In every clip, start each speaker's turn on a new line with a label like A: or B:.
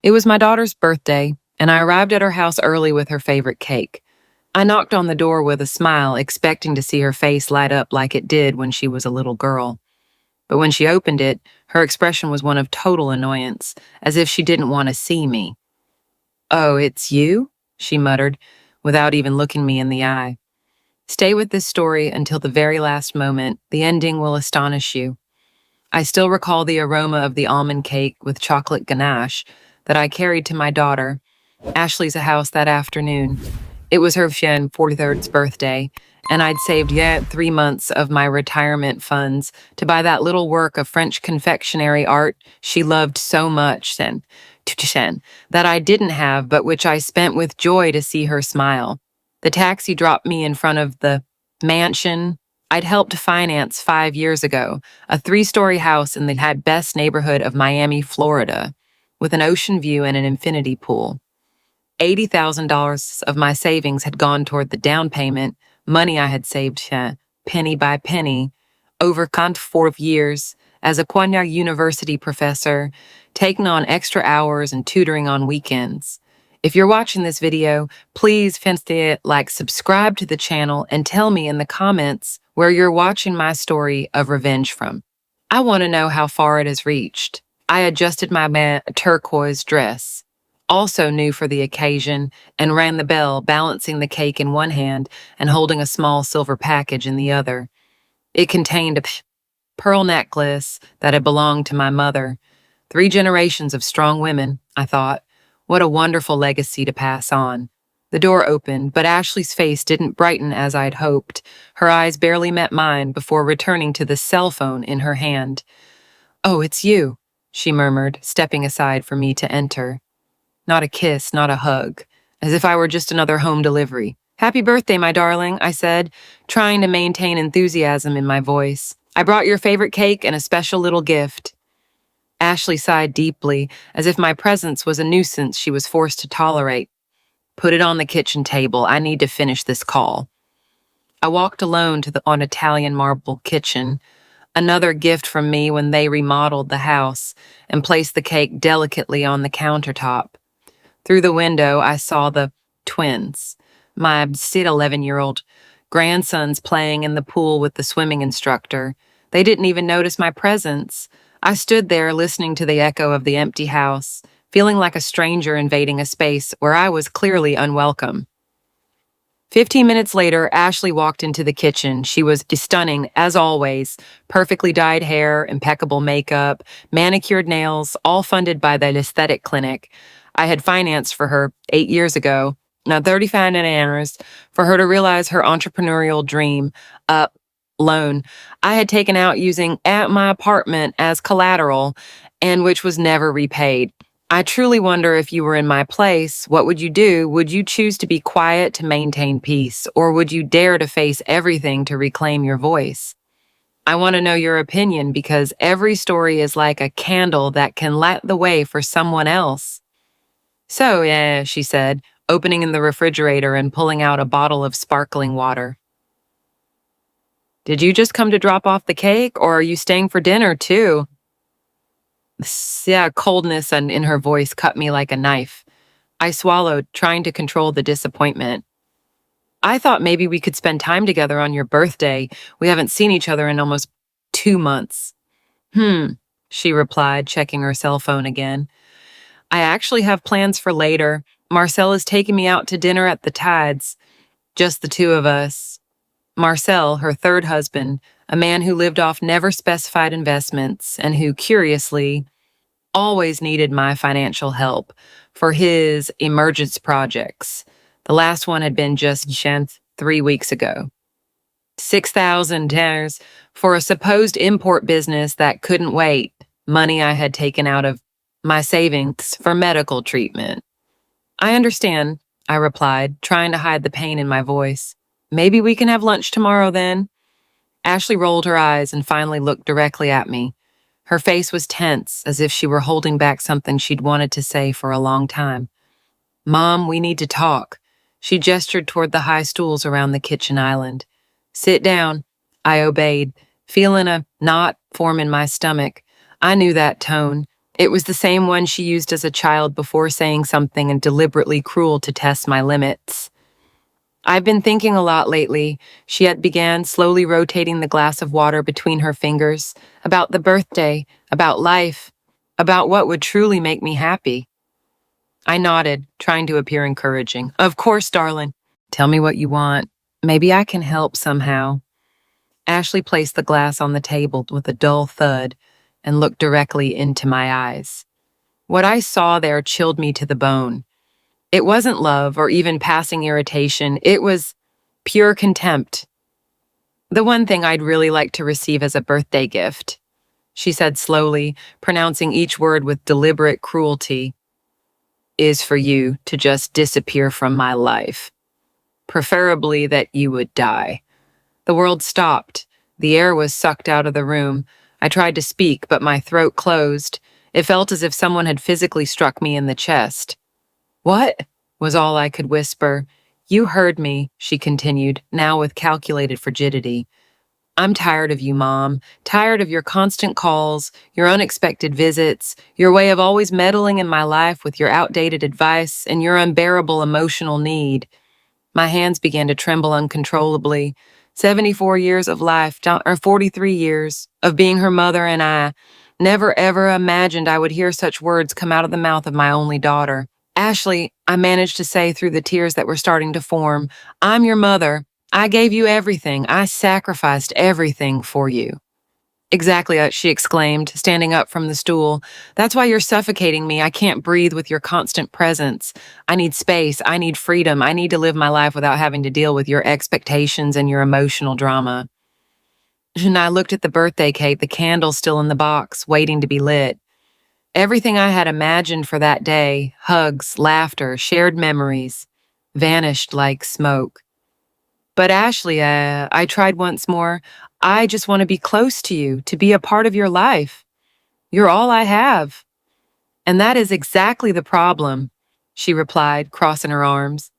A: It was my daughter's birthday, and I arrived at her house early with her favorite cake. I knocked on the door with a smile, expecting to see her face light up like it did when she was a little girl. But when she opened it, her expression was one of total annoyance, as if she didn't want to see me. "Oh, it's you?" she muttered, without even looking me in the eye. Stay with this story until the very last moment. The ending will astonish you. I still recall the aroma of the almond cake with chocolate ganache that I carried to my daughter, Ashley's house that afternoon. It was her 43rd birthday, and I'd saved yet 3 months of my retirement funds to buy that little work of French confectionery art she loved so much and that I didn't have, but which I spent with joy to see her smile. The taxi dropped me in front of the mansion I'd helped finance 5 years ago, a 3-story house in the best neighborhood of Miami, Florida, with an ocean view and an infinity pool. $80,000 of my savings had gone toward the down payment, money I had saved penny by penny over 4 years as a Konya University professor, taking on extra hours and tutoring on weekends. If you're watching this video, please subscribe to the channel and tell me in the comments where you're watching my story of revenge from. I want to know how far it has reached. I adjusted my turquoise dress, also new for the occasion, and rang the bell, balancing the cake in one hand and holding a small silver package in the other. It contained a pearl necklace that had belonged to my mother. 3 generations of strong women, I thought. What a wonderful legacy to pass on. The door opened, but Ashley's face didn't brighten as I'd hoped. Her eyes barely met mine before returning to the cell phone in her hand. "Oh, it's you," she murmured, stepping aside for me to enter. Not a kiss, not a hug, as if I were just another home delivery. "Happy birthday, my darling," I said, trying to maintain enthusiasm in my voice. "I brought your favorite cake and a special little gift." Ashley sighed deeply, as if my presence was a nuisance she was forced to tolerate. "Put it on the kitchen table. I need to finish this call." I walked alone to the Italian marble kitchen, another gift from me when they remodeled the house, and placed the cake delicately on the countertop. Through the window, I saw the twins, my 11-year-old grandsons playing in the pool with the swimming instructor. They didn't even notice my presence. I stood there listening to the echo of the empty house, feeling like a stranger invading a space where I was clearly unwelcome. 15 minutes later, Ashley walked into the kitchen. She was stunning, as always. Perfectly dyed hair, impeccable makeup, manicured nails, all funded by the aesthetic clinic I had financed for her 8 years ago. Now, 35 hours for her to realize her entrepreneurial dream loan I had taken out using at my apartment as collateral and which was never repaid. I truly wonder if you were in my place, what would you do? Would you choose to be quiet to maintain peace, or would you dare to face everything to reclaim your voice? I want to know your opinion because every story is like a candle that can light the way for someone else. "So, yeah," she said, opening in the refrigerator and pulling out a bottle of sparkling water. "Did you just come to drop off the cake, or are you staying for dinner, too?" Coldness in her voice cut me like a knife. I swallowed, trying to control the disappointment. "I thought maybe we could spend time together on your birthday. We haven't seen each other in almost 2 months. She replied, checking her cell phone again. "I actually have plans for later. Marcel is taking me out to dinner at the Tides. Just the two of us." Marcel, her third husband, a man who lived off never specified investments and who, curiously, always needed my financial help for his emergence projects. The last one had been just 3 weeks ago. $6,000 for a supposed import business that couldn't wait, money I had taken out of my savings for medical treatment. "I understand," I replied, trying to hide the pain in my voice. "Maybe we can have lunch tomorrow then?" Ashley rolled her eyes and finally looked directly at me. Her face was tense, as if she were holding back something she'd wanted to say for a long time. "Mom, we need to talk." She gestured toward the high stools around the kitchen island. "Sit down." I obeyed, feeling a knot form in my stomach. I knew that tone. It was the same one she used as a child before saying something and deliberately cruel to test my limits. I've been thinking a lot lately, she yet began, slowly rotating the glass of water between her fingers, about the birthday, about life, about what would truly make me happy. I nodded, trying to appear encouraging. Of course, darling. Tell me what you want. Maybe I can help somehow. Ashley placed the glass on the table with a dull thud and looked directly into my eyes. What I saw there chilled me to the bone. It wasn't love or even passing irritation. It was pure contempt. The one thing I'd really like to receive as a birthday gift, she said slowly, pronouncing each word with deliberate cruelty, is for you to just disappear from my life. Preferably that you would die. The world stopped. The air was sucked out of the room. I tried to speak, but my throat closed. It felt as if someone had physically struck me in the chest. What? Was all I could whisper. You heard me, she continued, now with calculated frigidity. I'm tired of you, Mom. Tired of your constant calls, your unexpected visits, your way of always meddling in my life with your outdated advice, and your unbearable emotional need. My hands began to tremble uncontrollably. 74 years of life, or 43 years, of being her mother, and I never ever imagined I would hear such words come out of the mouth of my only daughter. Ashley, I managed to say through the tears that were starting to form, I'm your mother. I gave you everything. I sacrificed everything for you. Exactly, she exclaimed, standing up from the stool. That's why you're suffocating me. I can't breathe with your constant presence. I need space. I need freedom. I need to live my life without having to deal with your expectations and your emotional drama. And I looked at the birthday cake, the candle still in the box, waiting to be lit. Everything I had imagined for that day, hugs, laughter, shared memories, vanished like smoke. But Ashley, I tried once more. I just want to be close to you, to be a part of your life. You're all I have. And that is exactly the problem, she replied, crossing her arms.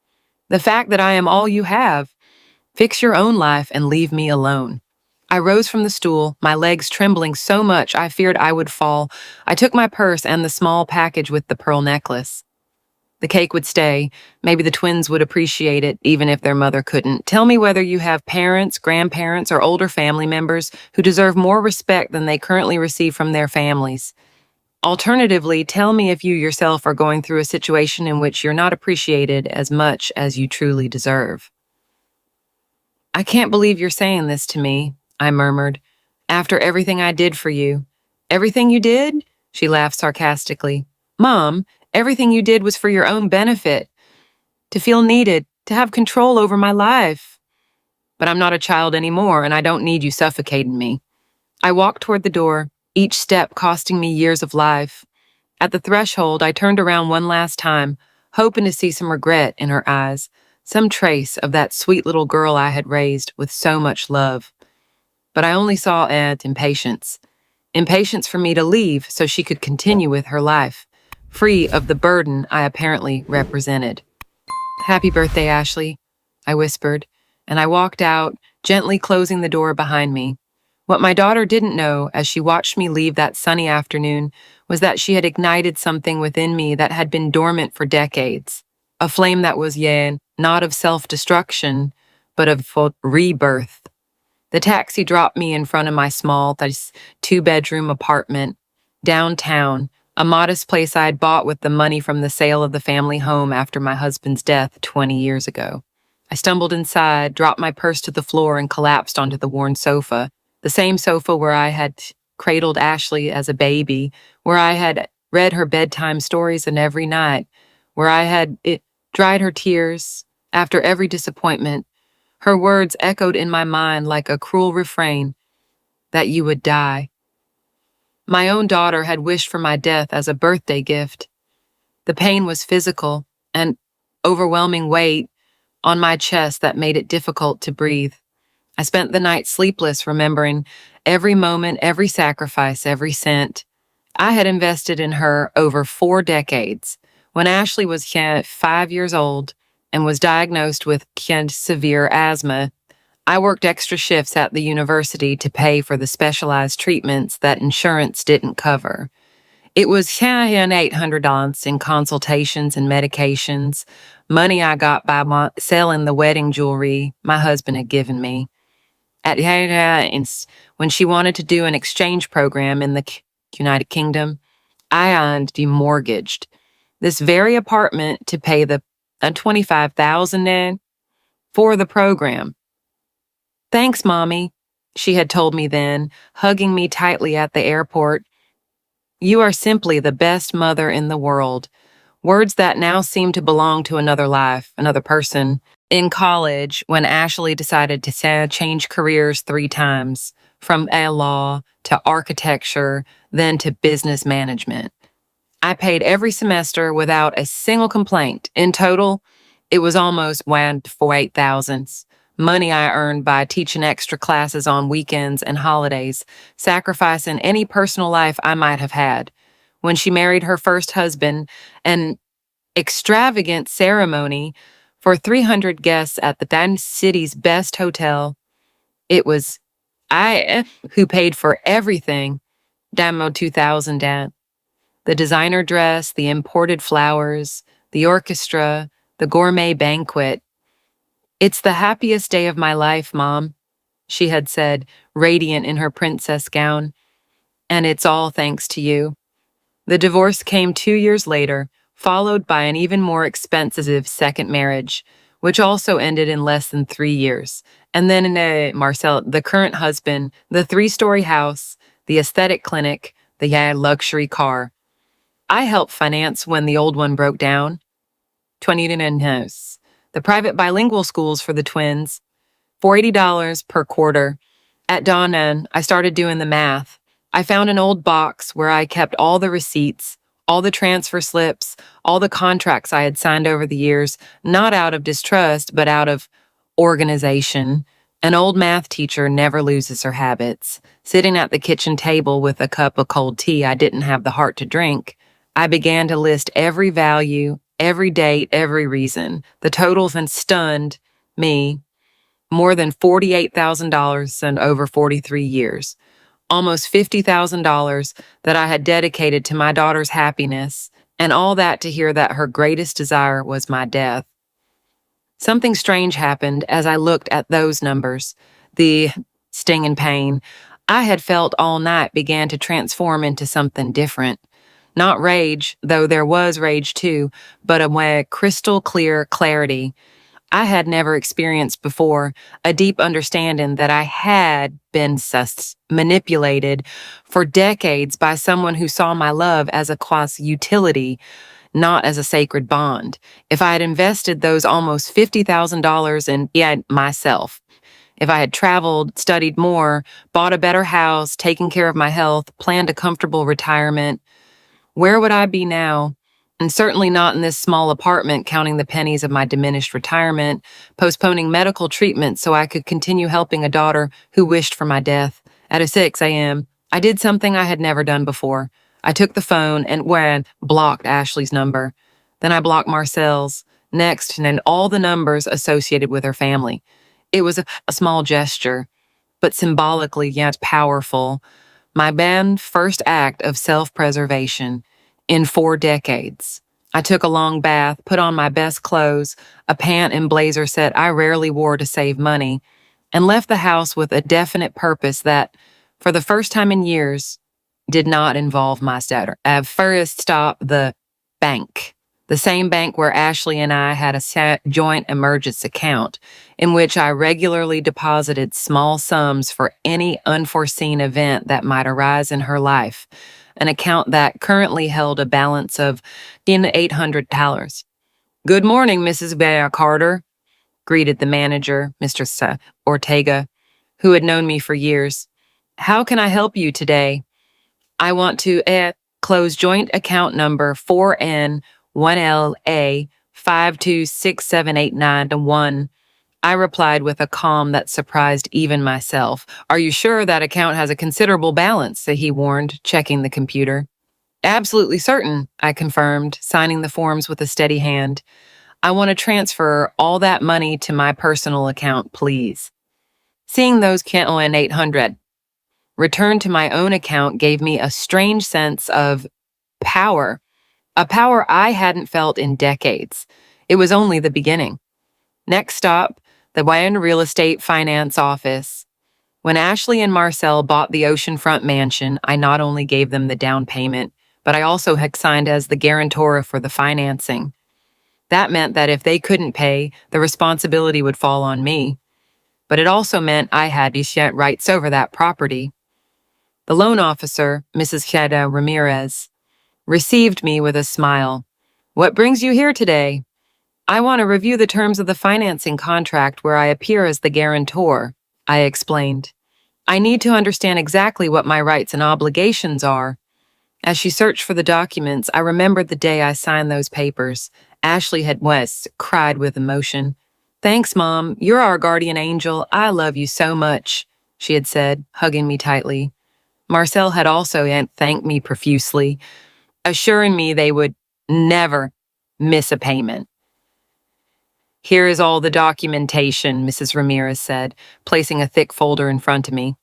A: The fact that I am all you have. Fix your own life and leave me alone. I rose from the stool, my legs trembling so much I feared I would fall. I took my purse and the small package with the pearl necklace. The cake would stay. Maybe the twins would appreciate it, even if their mother couldn't. Tell me whether you have parents, grandparents, or older family members who deserve more respect than they currently receive from their families. Alternatively, tell me if you yourself are going through a situation in which you're not appreciated as much as you truly deserve. I can't believe you're saying this to me, I murmured. After everything I did for you. Everything you did? She laughed sarcastically. Mom, everything you did was for your own benefit. To feel needed, to have control over my life. But I'm not a child anymore, and I don't need you suffocating me. I walked toward the door, each step costing me years of life. At the threshold, I turned around one last time, hoping to see some regret in her eyes, some trace of that sweet little girl I had raised with so much love. But I only saw impatience. Impatience for me to leave so she could continue with her life, free of the burden I apparently represented. Happy birthday, Ashley, I whispered, and I walked out, gently closing the door behind me. What my daughter didn't know as she watched me leave that sunny afternoon was that she had ignited something within me that had been dormant for decades, a flame that was, not of self-destruction, but of rebirth. The taxi dropped me in front of my small, two-bedroom apartment, downtown, a modest place I had bought with the money from the sale of the family home after my husband's death 20 years ago. I stumbled inside, dropped my purse to the floor, and collapsed onto the worn sofa, the same sofa where I had cradled Ashley as a baby, where I had read her bedtime stories and every night, where I had dried her tears after every disappointment. Her words echoed in my mind like a cruel refrain, that you would die. My own daughter had wished for my death as a birthday gift. The pain was physical, an overwhelming weight on my chest that made it difficult to breathe. I spent the night sleepless, remembering every moment, every sacrifice, every cent. I had invested in her over 4 decades. When Ashley was 5 years old, and was diagnosed with severe asthma, I worked extra shifts at the university to pay for the specialized treatments that insurance didn't cover. It was $800 in consultations and medications, money I got by selling the wedding jewelry my husband had given me. When she wanted to do an exchange program in the United Kingdom, I demortgaged this very apartment to pay the $25,000 for the program. Thanks, Mommy, she had told me then, hugging me tightly at the airport. You are simply the best mother in the world. Words that now seem to belong to another life, another person. In college, when Ashley decided to change careers 3 times, from law to architecture, then to business management, I paid every semester without a single complaint. In total, it was almost $1,000, money I earned by teaching extra classes on weekends and holidays, sacrificing any personal life I might have had. When she married her first husband, an extravagant ceremony for 300 guests at the Dan city's best hotel, it was I who paid for everything. Damo 2000, Dad. The designer dress, the imported flowers, the orchestra, the gourmet banquet. It's the happiest day of my life, Mom, she had said, radiant in her princess gown. And it's all thanks to you. The divorce came 2 years later, followed by an even more expensive second marriage, which also ended in less than 3 years. And then Marcel, the current husband, the 3-story house, the aesthetic clinic, the luxury car. I helped finance when the old one broke down. 20 house. The private bilingual schools for the twins, $40 per quarter. At dawn, I started doing the math. I found an old box where I kept all the receipts, all the transfer slips, all the contracts I had signed over the years, not out of distrust, but out of organization. An old math teacher never loses her habits. Sitting at the kitchen table with a cup of cold tea I didn't have the heart to drink, I began to list every value, every date, every reason. The totals and stunned me. More than $48,000 in over 43 years. Almost $50,000 that I had dedicated to my daughter's happiness, and all that to hear that her greatest desire was my death. Something strange happened as I looked at those numbers. The sting and pain I had felt all night began to transform into something different. Not rage, though there was rage too, but a crystal clear clarity I had never experienced before, a deep understanding that I had been manipulated for decades by someone who saw my love as a quasi-utility, not as a sacred bond. If I had invested those almost $50,000 in myself, if I had traveled, studied more, bought a better house, taken care of my health, planned a comfortable retirement, where would I be now? And certainly not in this small apartment counting the pennies of my diminished retirement, postponing medical treatment so I could continue helping a daughter who wished for my death. At 6 a.m., I did something I had never done before. I took the phone and blocked Ashley's number. Then I blocked Marcel's. Next, and then all the numbers associated with her family. It was a small gesture, but symbolically yet powerful. My first act of self-preservation in 4 decades. I took a long bath, put on my best clothes, a pant and blazer set I rarely wore to save money, and left the house with a definite purpose that, for the first time in years, did not involve my daughter. I first stopped the bank, the same bank where Ashley and I had a joint emergency account, in which I regularly deposited small sums for any unforeseen event that might arise in her life. An account that currently held a balance of $800. Good morning, Mrs. Bear Carter, greeted the manager, Mr. Ortega, who had known me for years. How can I help you today? I want to close joint account number 4N1LA 5267891. I replied with a calm that surprised even myself. Are you sure that account has a considerable balance? He warned, checking the computer. Absolutely certain, I confirmed, signing the forms with a steady hand. I want to transfer all that money to my personal account, please. Seeing those $800 returned to my own account gave me a strange sense of power, a power I hadn't felt in decades. It was only the beginning. Next stop, the Wayne Real Estate Finance Office. When Ashley and Marcel bought the oceanfront mansion, I not only gave them the down payment, but I also had signed as the guarantor for the financing. That meant that if they couldn't pay, the responsibility would fall on me. But it also meant I had rights over that property. The loan officer, Mrs. Shada Ramirez, received me with a smile. "What brings you here today?" "I want to review the terms of the financing contract where I appear as the guarantor," I explained. "I need to understand exactly what my rights and obligations are." As she searched for the documents, I remembered the day I signed those papers. Ashley had cried with emotion. "Thanks, Mom. You're our guardian angel. I love you so much," she had said, hugging me tightly. Marcel had also thanked me profusely, assuring me they would never miss a payment. "Here is all the documentation," Mrs. Ramirez said, placing a thick folder in front of me.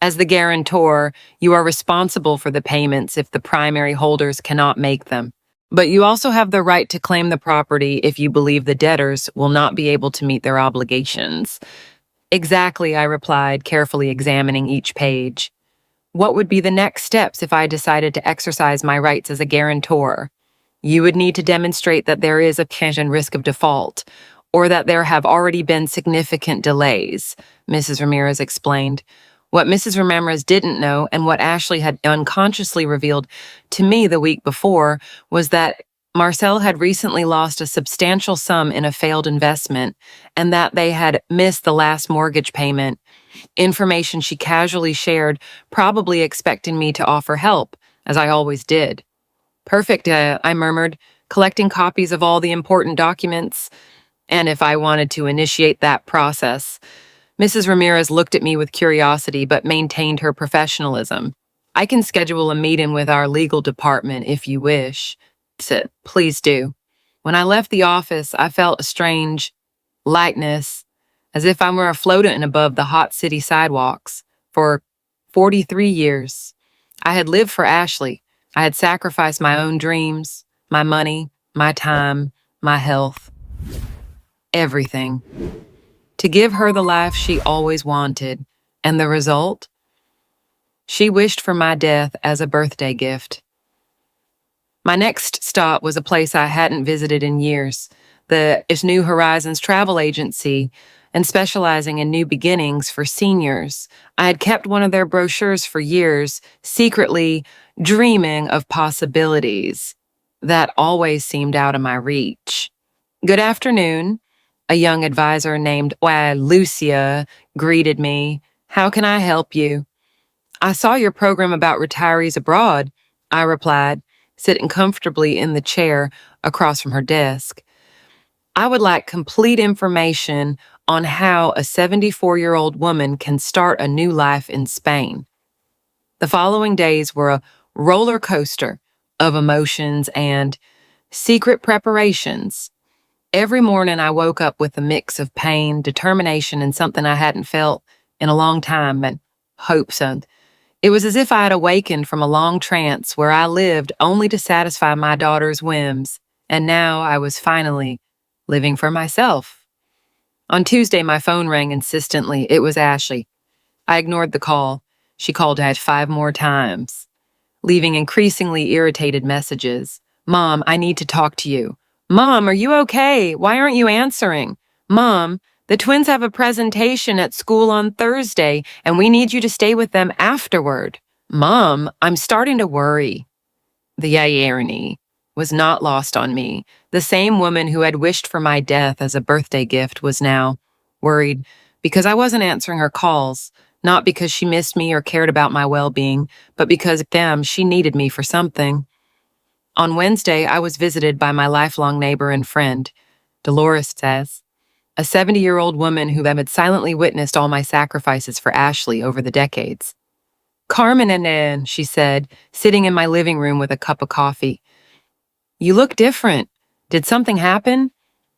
A: "As the guarantor, you are responsible for the payments if the primary holders cannot make them. But you also have the right to claim the property if you believe the debtors will not be able to meet their obligations." "Exactly," I replied, carefully examining each page. "What would be the next steps if I decided to exercise my rights as a guarantor?" "You would need to demonstrate that there is a pension risk of default, or that there have already been significant delays," Mrs. Ramirez explained. What Mrs. Ramirez didn't know, and what Ashley had unconsciously revealed to me the week before, was that Marcel had recently lost a substantial sum in a failed investment, and that they had missed the last mortgage payment. Information she casually shared, probably expecting me to offer help, as I always did. "Perfect," I murmured, collecting copies of all the important documents, and if I wanted to initiate that process. Mrs. Ramirez looked at me with curiosity but maintained her professionalism. "I can schedule a meeting with our legal department if you wish." Said, "Please do." When I left the office, I felt a strange lightness, as if I were floating above the hot city sidewalks. For 43 years, I had lived for Ashley. I had sacrificed my own dreams, my money, my time, my health, everything, to give her the life she always wanted. And the result? She wished for my death as a birthday gift. My next stop was a place I hadn't visited in years, the New Horizons travel agency, and specializing in new beginnings for seniors. I had kept one of their brochures for years, secretly dreaming of possibilities that always seemed out of my reach. "Good afternoon," a young advisor named Lucia greeted me. "How can I help you?" "I saw your program about retirees abroad," I replied, sitting comfortably in the chair across from her desk. "I would like complete information on how a 74-year-old woman can start a new life in Spain." The following days were a roller coaster of emotions and secret preparations. Every morning I woke up with a mix of pain, determination, and something I hadn't felt in a long time, and hope. It was as if I had awakened from a long trance where I lived only to satisfy my daughter's whims, and now I was finally living for myself. On Tuesday, my phone rang insistently. It was Ashley. I ignored the call. She called 5 more times, leaving increasingly irritated messages. "Mom, I need to talk to you." "Mom, are you okay? Why aren't you answering?" "Mom, the twins have a presentation at school on Thursday, and we need you to stay with them afterward." "Mom, I'm starting to worry." The irony was not lost on me. The same woman who had wished for my death as a birthday gift was now worried because I wasn't answering her calls, not because she missed me or cared about my well-being, but because, she needed me for something. On Wednesday, I was visited by my lifelong neighbor and friend, Dolores Says, a 70-year-old woman who had silently witnessed all my sacrifices for Ashley over the decades. "Carmen," she said, sitting in my living room with a cup of coffee. "You look different. Did something happen?"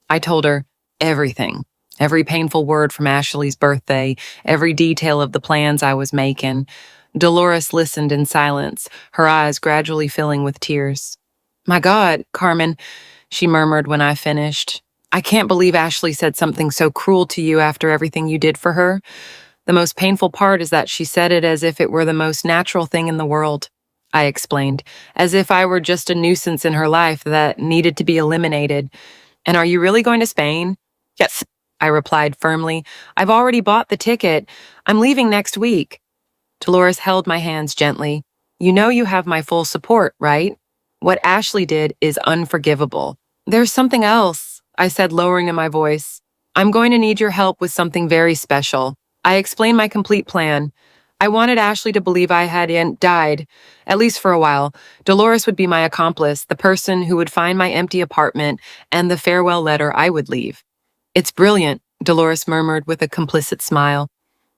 A: I told her everything, every painful word from Ashley's birthday, every detail of the plans I was making. Dolores listened in silence, her eyes gradually filling with tears. My God, Carmen, she murmured when I finished. I can't believe Ashley said something so cruel to you after everything you did for her. The most painful part is that she said it as if it were the most natural thing in the world, I explained, as if I were just a nuisance in her life that needed to be eliminated. And are you really going to Spain? Yes, I replied firmly. I've already bought the ticket. I'm leaving next week. Dolores held my hands gently. You know you have my full support, right? What Ashley did is unforgivable. There's something else, I said, lowering my voice. I'm going to need your help with something very special. I explained my complete plan. I wanted Ashley to believe I had died, at least for a while. Dolores would be my accomplice, the person who would find my empty apartment and the farewell letter I would leave. It's brilliant, Dolores murmured with a complicit smile.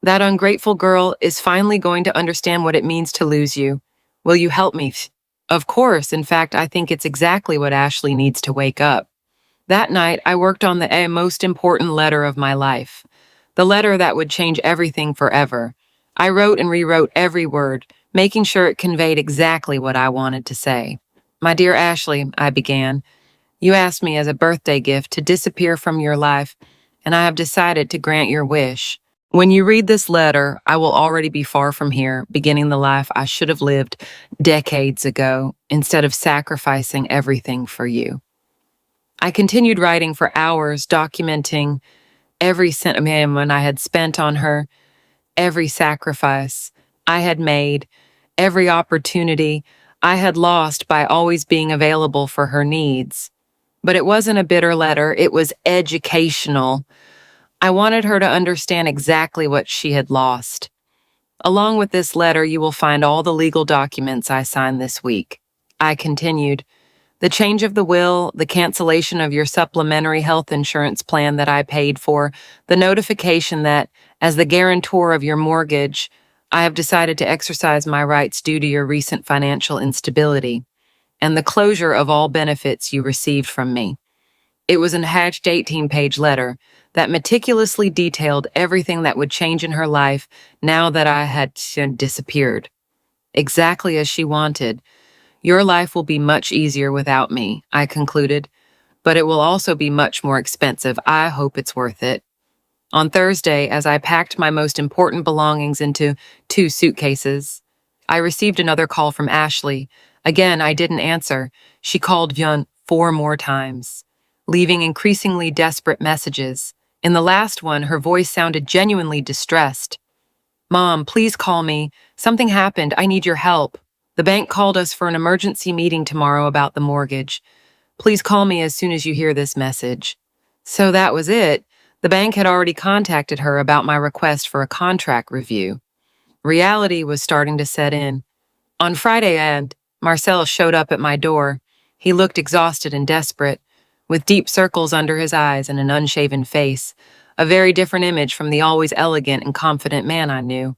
A: That ungrateful girl is finally going to understand what it means to lose you. Will you help me? Of course. In fact, I think it's exactly what Ashley needs to wake up. That night, I worked on the most important letter of my life. The letter that would change everything forever. I wrote and rewrote every word, making sure it conveyed exactly what I wanted to say. My dear Ashley, I began, you asked me as a birthday gift to disappear from your life, and I have decided to grant your wish. When you read this letter, I will already be far from here, beginning the life I should have lived decades ago, instead of sacrificing everything for you. I continued writing for hours, documenting every sentiment I had spent on her, every sacrifice I had made, every opportunity I had lost by always being available for her needs. But it wasn't a bitter letter, it was educational. I wanted her to understand exactly what she had lost. Along with this letter, you will find all the legal documents I signed this week. I continued, the change of the will, the cancellation of your supplementary health insurance plan that I paid for, the notification that, as the guarantor of your mortgage, I have decided to exercise my rights due to your recent financial instability, and the closure of all benefits you received from me. It was an hatched 18-page letter that meticulously detailed everything that would change in her life now that I had disappeared. Exactly as she wanted. Your life will be much easier without me, I concluded, but it will also be much more expensive. I hope it's worth it. On Thursday, as I packed my most important belongings into 2 suitcases, I received another call from Ashley. Again, I didn't answer. She called 4 more times, leaving increasingly desperate messages. In the last one, her voice sounded genuinely distressed. Mom, please call me. Something happened. I need your help. The bank called us for an emergency meeting tomorrow about the mortgage. Please call me as soon as you hear this message. So that was it. The bank had already contacted her about my request for a contract review. Reality was starting to set in. On Friday, Marcel showed up at my door. He looked exhausted and desperate, with deep circles under his eyes and an unshaven face, a very different image from the always elegant and confident man I knew.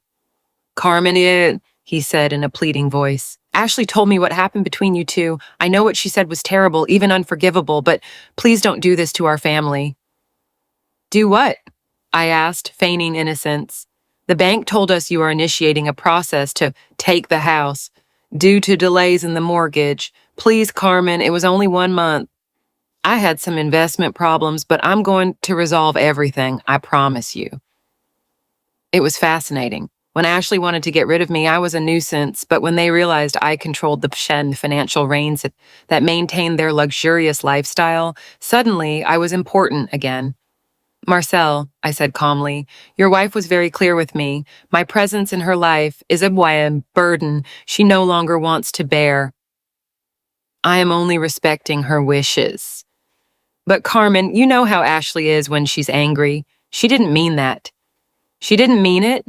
A: Carmen, he said in a pleading voice. Ashley told me what happened between you two. I know what she said was terrible, even unforgivable, but please don't do this to our family. Do what? I asked, feigning innocence. The bank told us you are initiating a process to take the house, due to delays in the mortgage. Please, Carmen, it was only 1 month. I had some investment problems, but I'm going to resolve everything, I promise you. It was fascinating. When Ashley wanted to get rid of me, I was a nuisance, but when they realized I controlled the financial reins that maintained their luxurious lifestyle, suddenly I was important again. Marcel, I said calmly, your wife was very clear with me. My presence in her life is a burden she no longer wants to bear. I am only respecting her wishes. But Carmen, you know how Ashley is when she's angry. She didn't mean that. She didn't mean it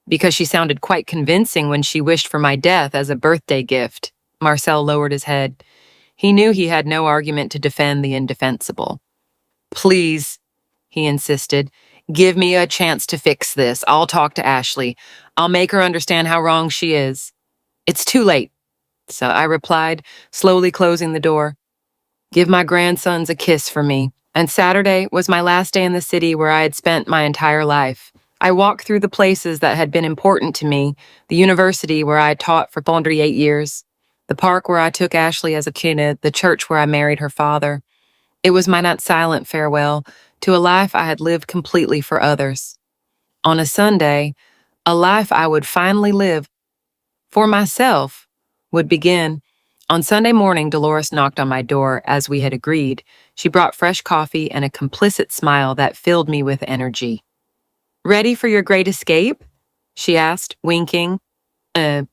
A: because she sounded quite convincing when she wished for my death as a birthday gift. Marcel lowered his head. He knew he had no argument to defend the indefensible. Please, he insisted, give me a chance to fix this. I'll talk to Ashley. I'll make her understand how wrong she is. It's too late, so I replied, slowly closing the door. Give my grandsons a kiss for me. And Saturday was my last day in the city where I had spent my entire life. I walked through the places that had been important to me, the university where I taught for 28 years, the park where I took Ashley as a kid, the church where I married her father. It was my not silent farewell to a life I had lived completely for others. On a Sunday, a life I would finally live for myself would begin. On Sunday morning, Dolores knocked on my door as we had agreed. She brought fresh coffee and a complicit smile that filled me with energy. "Ready for your great escape?" she asked, winking.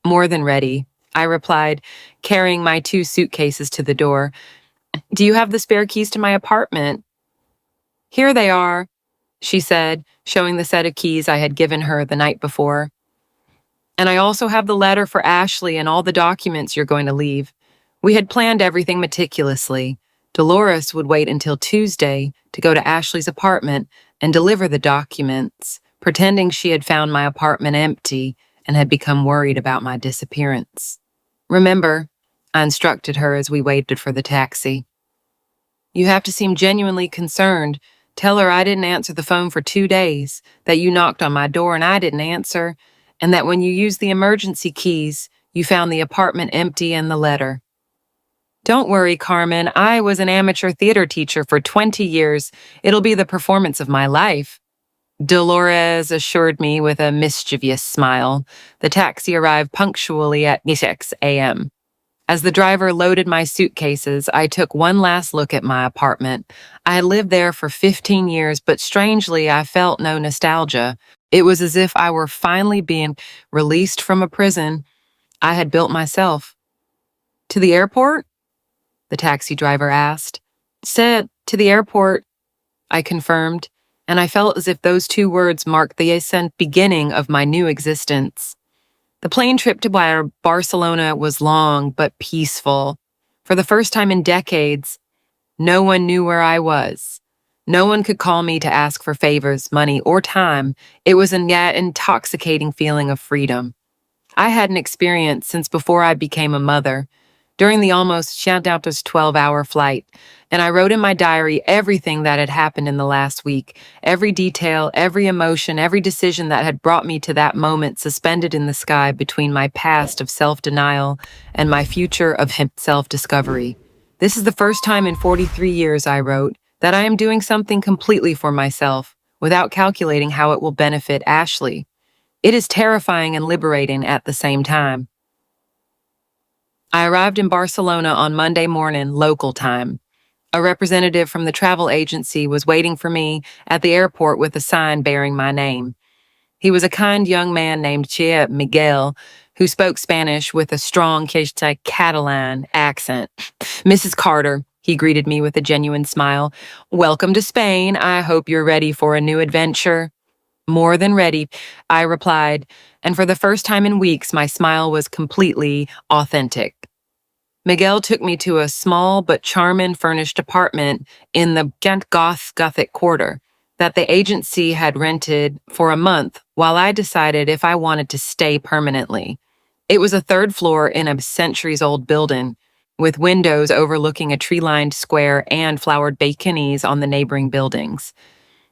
A: More than ready," I replied, carrying my 2 suitcases to the door. "Do you have the spare keys to my apartment?" "Here they are," she said, showing the set of keys I had given her the night before. "And I also have the letter for Ashley and all the documents you're going to leave." We had planned everything meticulously. Dolores would wait until Tuesday to go to Ashley's apartment and deliver the documents, pretending she had found my apartment empty and had become worried about my disappearance. "Remember," I instructed her as we waited for the taxi, "you have to seem genuinely concerned. Tell her I didn't answer the phone for 2 days, that you knocked on my door and I didn't answer, and that when you used the emergency keys, you found the apartment empty and the letter." "Don't worry, Carmen. I was an amateur theater teacher for 20 years. It'll be the performance of my life," Dolores assured me with a mischievous smile. The taxi arrived punctually at 6 a.m. As the driver loaded my suitcases, I took one last look at my apartment. I had lived there for 15 years, but strangely, I felt no nostalgia. It was as if I were finally being released from a prison I had built myself. "To the airport?" the taxi driver asked. "Said, to the airport," I confirmed, and I felt as if those 2 words marked the beginning of my new existence. The plane trip to Barcelona was long but peaceful. For the first time in decades, no one knew where I was. No one could call me to ask for favors, money, or time. It was an intoxicating feeling of freedom I hadn't experienced since before I became a mother. During the almost 12-hour flight, and I wrote in my diary everything that had happened in the last week, every detail, every emotion, every decision that had brought me to that moment suspended in the sky between my past of self-denial and my future of self-discovery. "This is the first time in 43 years," I wrote, "that I am doing something completely for myself, without calculating how it will benefit Ashley. It is terrifying and liberating at the same time." I arrived in Barcelona on Monday morning, local time. A representative from the travel agency was waiting for me at the airport with a sign bearing my name. He was a kind young man named Che Miguel, who spoke Spanish with a strong Catalan accent. "Mrs. Carter," he greeted me with a genuine smile. "Welcome to Spain. I hope you're ready for a new adventure." "More than ready," I replied, and for the first time in weeks, my smile was completely authentic. Miguel took me to a small but charming furnished apartment in the Gothic quarter that the agency had rented for a month while I decided if I wanted to stay permanently. It was a 3rd floor in a centuries-old building, with windows overlooking a tree-lined square and flowered balconies on the neighboring buildings.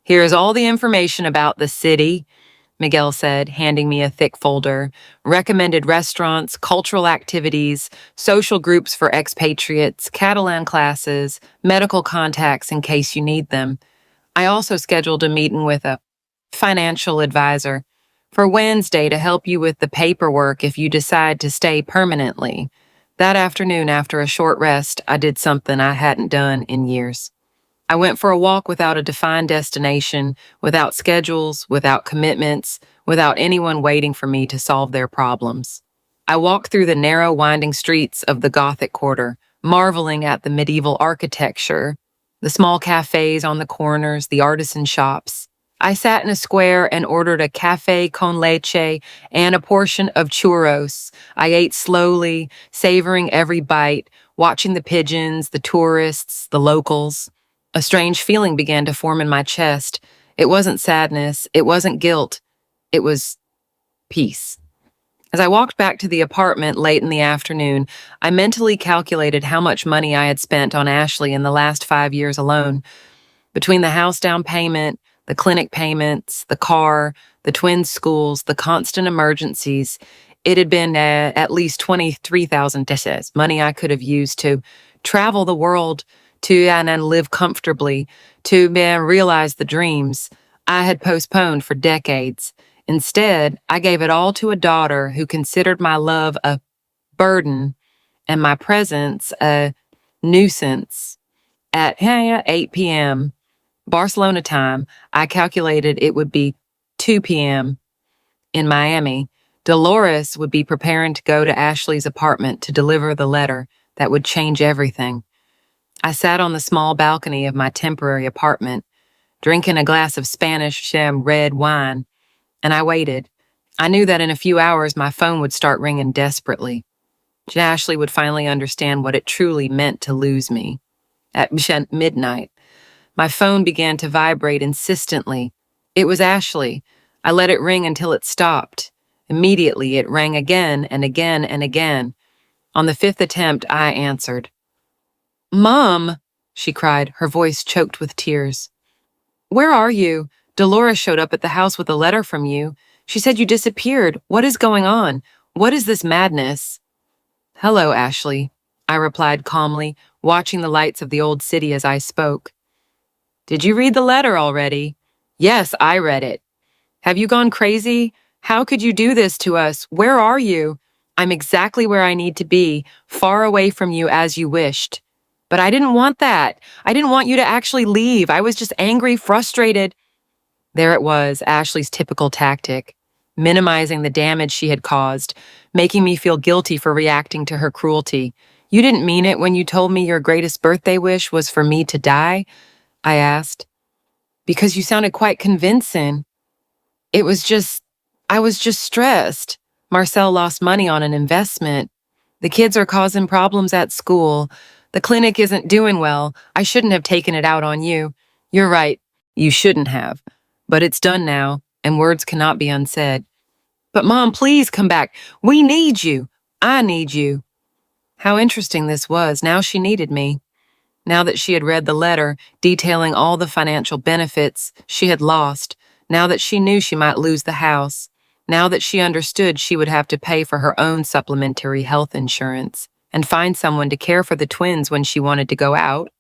A: "Here is all the information about the city," Miguel said, handing me a thick folder. "Recommended restaurants, cultural activities, social groups for expatriates, Catalan classes, medical contacts in case you need them." I also scheduled a meeting with a financial advisor for Wednesday to help you with the paperwork if you decide to stay permanently. That afternoon, after a short rest, I did something I hadn't done in years. I went for a walk without a defined destination, without schedules, without commitments, without anyone waiting for me to solve their problems. I walked through the narrow, winding streets of the Gothic quarter, marveling at the medieval architecture, the small cafes on the corners, the artisan shops. I sat in a square and ordered a café con leche and a portion of churros. I ate slowly, savoring every bite, watching the pigeons, the tourists, the locals. A strange feeling began to form in my chest. It wasn't sadness, it wasn't guilt, it was peace. As I walked back to the apartment late in the afternoon, I mentally calculated how much money I had spent on Ashley in the last 5 years alone. Between the house down payment, The clinic payments, the car, the twins' schools, the constant emergencies. It had been at least 23,000 pesos, money I could have used to travel the world, to and live comfortably, to realize the dreams I had postponed for decades. Instead, I gave it all to a daughter who considered my love a burden and my presence a nuisance. At 8 p.m. Barcelona time, I calculated it would be 2 p.m. in Miami. Dolores would be preparing to go to Ashley's apartment to deliver the letter that would change everything. I sat on the small balcony of my temporary apartment, drinking a glass of Spanish red wine, and I waited. I knew that in a few hours my phone would start ringing desperately. Ashley would finally understand what it truly meant to lose me. At midnight, my phone began to vibrate insistently. It was Ashley. I let it ring until it stopped. Immediately, it rang again and again and again. On the fifth attempt, I answered. "Mom," she cried, her voice choked with tears. "Where are you? Dolores showed up at the house with a letter from you. She said you disappeared. What is going on? What is this madness?" "Hello, Ashley," I replied calmly, watching the lights of the old city as I spoke. "Did you read the letter already?" "Yes, I read it." "Have you gone crazy? How could you do this to us? Where are you?" "I'm exactly where I need to be, far away from you as you wished." "But I didn't want that. I didn't want you to actually leave. I was just angry, frustrated." There it was, Ashley's typical tactic, minimizing the damage she had caused, making me feel guilty for reacting to her cruelty. "You didn't mean it when you told me your greatest birthday wish was for me to die?" I asked. "Because you sounded quite convincing." I was just stressed. Marcel lost money on an investment. The kids are causing problems at school. The clinic isn't doing well. I shouldn't have taken it out on you. You're right. You shouldn't have. But it's done now, and words cannot be unsaid. "But Mom, please come back. We need you. I need you." How interesting this was. Now she needed me. Now that she had read the letter detailing all the financial benefits she had lost, now that she knew she might lose the house, now that she understood she would have to pay for her own supplementary health insurance and find someone to care for the twins when she wanted to go out.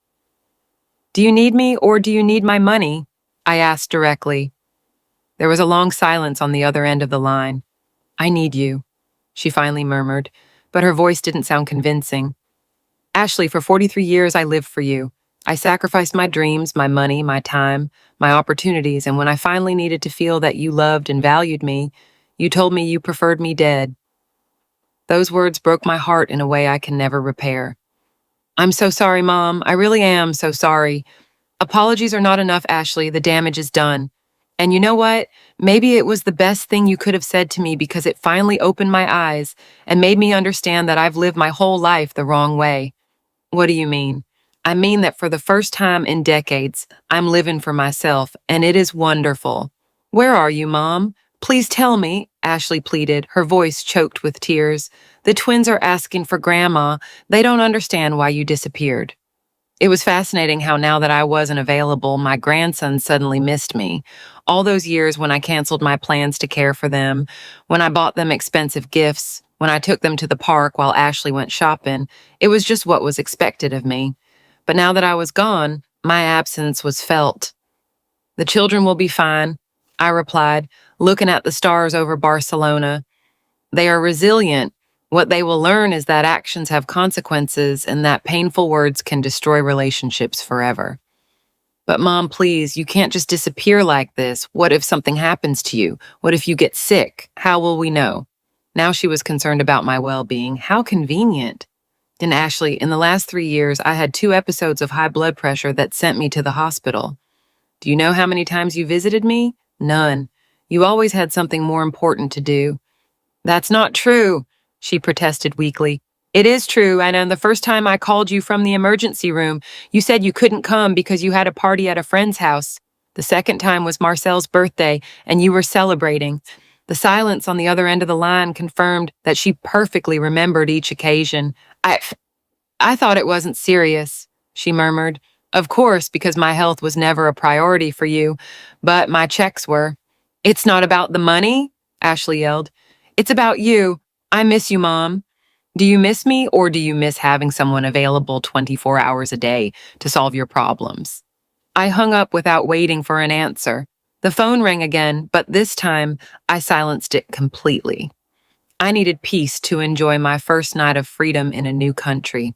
A: "Do you need me or do you need my money?" I asked directly. There was a long silence on the other end of the line. "I need you," she finally murmured, but her voice didn't sound convincing. "Ashley, for 43 years I lived for you. I sacrificed my dreams, my money, my time, my opportunities, and when I finally needed to feel that you loved and valued me, you told me you preferred me dead." Those words broke my heart in a way I can never repair. "I'm so sorry, Mom. I really am so sorry. Apologies are not enough, Ashley. The damage is done. And you know what? Maybe it was the best thing you could have said to me because it finally opened my eyes and made me understand that I've lived my whole life the wrong way." "What do you mean?" "I mean that for the first time in decades, I'm living for myself, and it is wonderful." "Where are you, Mom? Please tell me," Ashley pleaded, her voice choked with tears. "The twins are asking for Grandma. They don't understand why you disappeared." It was fascinating how now that I wasn't available, my grandson suddenly missed me. All those years when I canceled my plans to care for them, when I bought them expensive gifts, when I took them to the park while Ashley went shopping, it was just what was expected of me. But now that I was gone, my absence was felt. "The children will be fine," I replied, looking at the stars over Barcelona. "They are resilient. What they will learn is that actions have consequences and that painful words can destroy relationships forever." "But Mom, please, you can't just disappear like this. What if something happens to you? What if you get sick? How will we know?" Now she was concerned about my well-being. How convenient. And Ashley, in the last 3 years, I had 2 episodes of high blood pressure that sent me to the hospital. "Do you know how many times you visited me?" "None. You always had something more important to do." "That's not true," she protested weakly. "It is true, and on the first time I called you from the emergency room, you said you couldn't come because you had a party at a friend's house. The second time was Marcel's birthday, and you were celebrating." The silence on the other end of the line confirmed that she perfectly remembered each occasion. I thought it wasn't serious," she murmured, Of course, because my health was never a priority for you, but my checks were. It's not about the money, Ashley yelled. It's about you. I miss you, Mom. Do you miss me, or do you miss having someone available 24 hours a day to solve your problems? I hung up without waiting for an answer. The phone rang again, but this time I silenced it completely. I needed peace to enjoy my first night of freedom in a new country.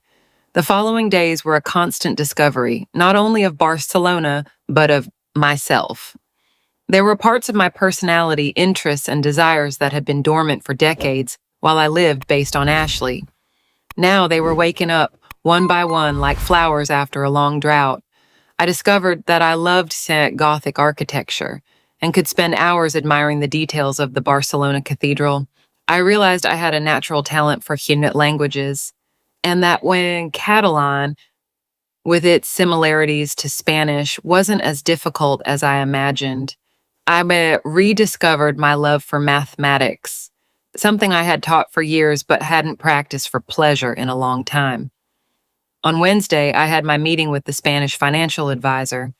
A: The following days were a constant discovery, not only of Barcelona, but of myself. There were parts of my personality, interests, and desires that had been dormant for decades while I lived based on Ashley. Now they were waking up, one by one, like flowers after a long drought. I discovered that I loved Gothic architecture and could spend hours admiring the details of the Barcelona cathedral. I realized I had a natural talent for human languages, and that when Catalan, with its similarities to Spanish, wasn't as difficult as I imagined. I rediscovered my love for mathematics, something I had taught for years but hadn't practiced for pleasure in a long time. On Wednesday, I had my meeting with the Spanish financial advisor.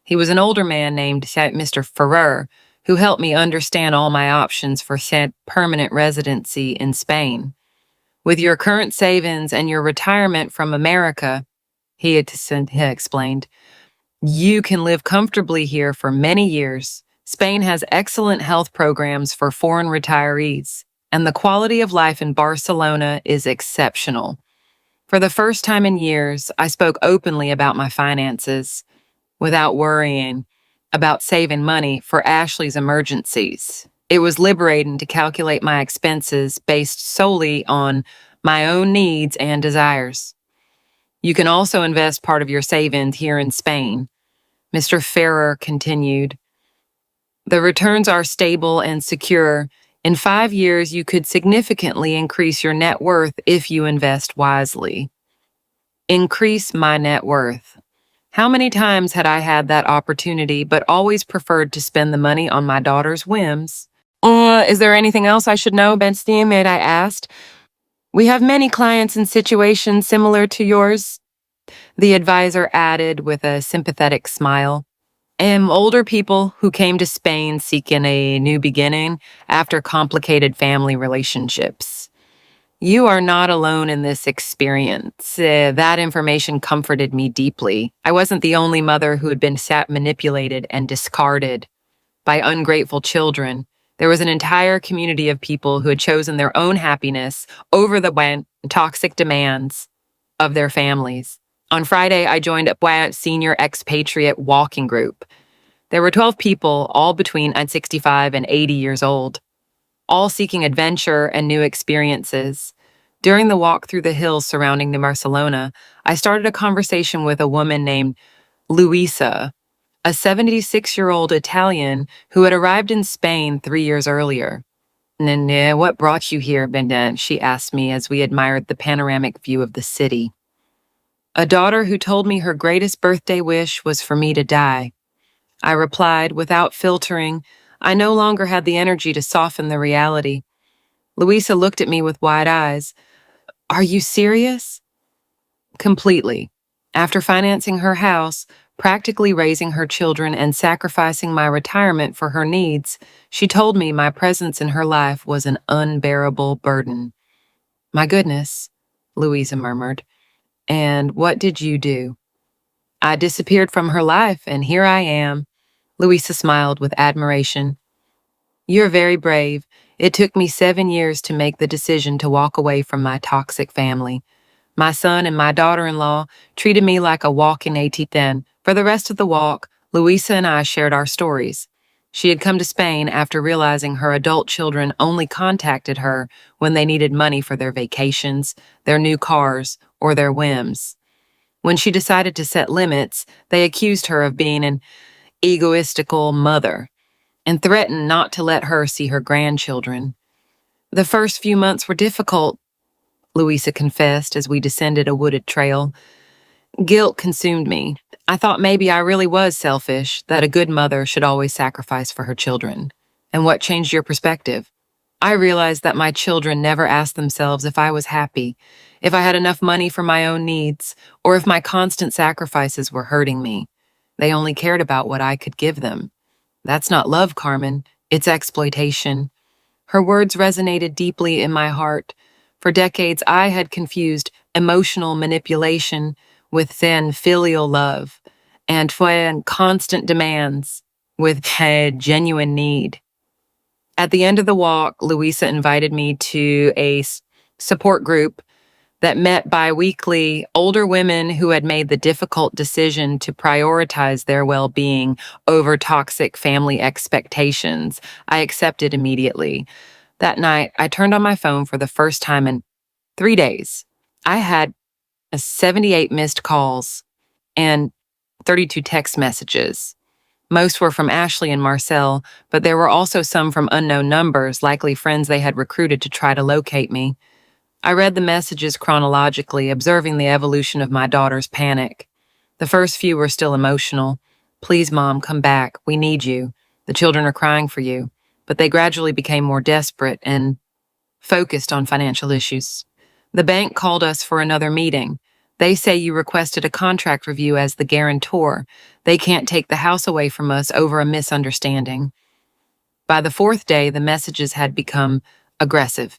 A: He was an older man named Mr. Ferrer, who helped me understand all my options for permanent residency in Spain. With your current savings and your retirement from America, he explained, you can live comfortably here for many years. Spain has excellent health programs for foreign retirees, and the quality of life in Barcelona is exceptional. For the first time in years, I spoke openly about my finances without worrying about saving money for Ashley's emergencies. It was liberating to calculate my expenses based solely on my own needs and desires. You can also invest part of your savings here in Spain. Mr. Ferrer continued. The returns are stable and secure. In 5 years, you could significantly increase your net worth if you invest wisely. Increase my net worth. How many times had I had that opportunity, but always preferred to spend the money on my daughter's whims? Is there anything else I should know, Benstein? I asked. We have many clients in situations similar to yours, the advisor added with a sympathetic smile. Older people who came to Spain seeking a new beginning after complicated family relationships. You are not alone in this experience. That information comforted me deeply. I wasn't the only mother who had been manipulated and discarded by ungrateful children. There was an entire community of people who had chosen their own happiness over the toxic demands of their families. On Friday, I joined a senior expatriate walking group. There were 12 people, all between 65 and 80 years old, all seeking adventure and new experiences. During the walk through the hills surrounding Barcelona, I started a conversation with a woman named Luisa, a 76-year-old Italian who had arrived in Spain 3 years earlier. What brought you here, Benda? She asked me as we admired the panoramic view of the city. A daughter who told me her greatest birthday wish was for me to die. I replied without filtering. I no longer had the energy to soften the reality. Luisa looked at me with wide eyes. Are you serious? Completely. After financing her house, practically raising her children, and sacrificing my retirement for her needs, she told me my presence in her life was an unbearable burden. My goodness, Luisa murmured. And what did you do? I disappeared from her life, and here I am. Luisa smiled with admiration. You're very brave. It took me 7 years to make the decision to walk away from my toxic family. My son and my daughter-in-law treated me like a walking ATM. For the rest of the walk, Luisa and I shared our stories. She had come to Spain after realizing her adult children only contacted her when they needed money for their vacations, their new cars, or their whims. When she decided to set limits, they accused her of being an egoistical mother and threatened not to let her see her grandchildren. The first few months were difficult, Luisa confessed as we descended a wooded trail. Guilt consumed me. I thought maybe I really was selfish, that a good mother should always sacrifice for her children. And what changed your perspective? I realized that my children never asked themselves if I was happy. if I had enough money for my own needs, or if my constant sacrifices were hurting me. They only cared about what I could give them. That's not love, Carmen. It's exploitation. Her words resonated deeply in my heart. For decades, I had confused emotional manipulation with then filial love, and when constant demands with a genuine need. At the end of the walk, Louisa invited me to a support group that met bi-weekly older women who had made the difficult decision to prioritize their well-being over toxic family expectations. I accepted immediately. That night, I turned on my phone for the first time in 3 days. I had 78 missed calls and 32 text messages. Most were from Ashley and Marcel, but there were also some from unknown numbers, likely friends they had recruited to try to locate me. I read the messages chronologically, observing the evolution of my daughter's panic. The first few were still emotional. Please, Mom, come back. We need you. The children are crying for you. But they gradually became more desperate and focused on financial issues. The bank called us for another meeting. They say you requested a contract review as the guarantor. They can't take the house away from us over a misunderstanding. By the fourth day, the messages had become aggressive.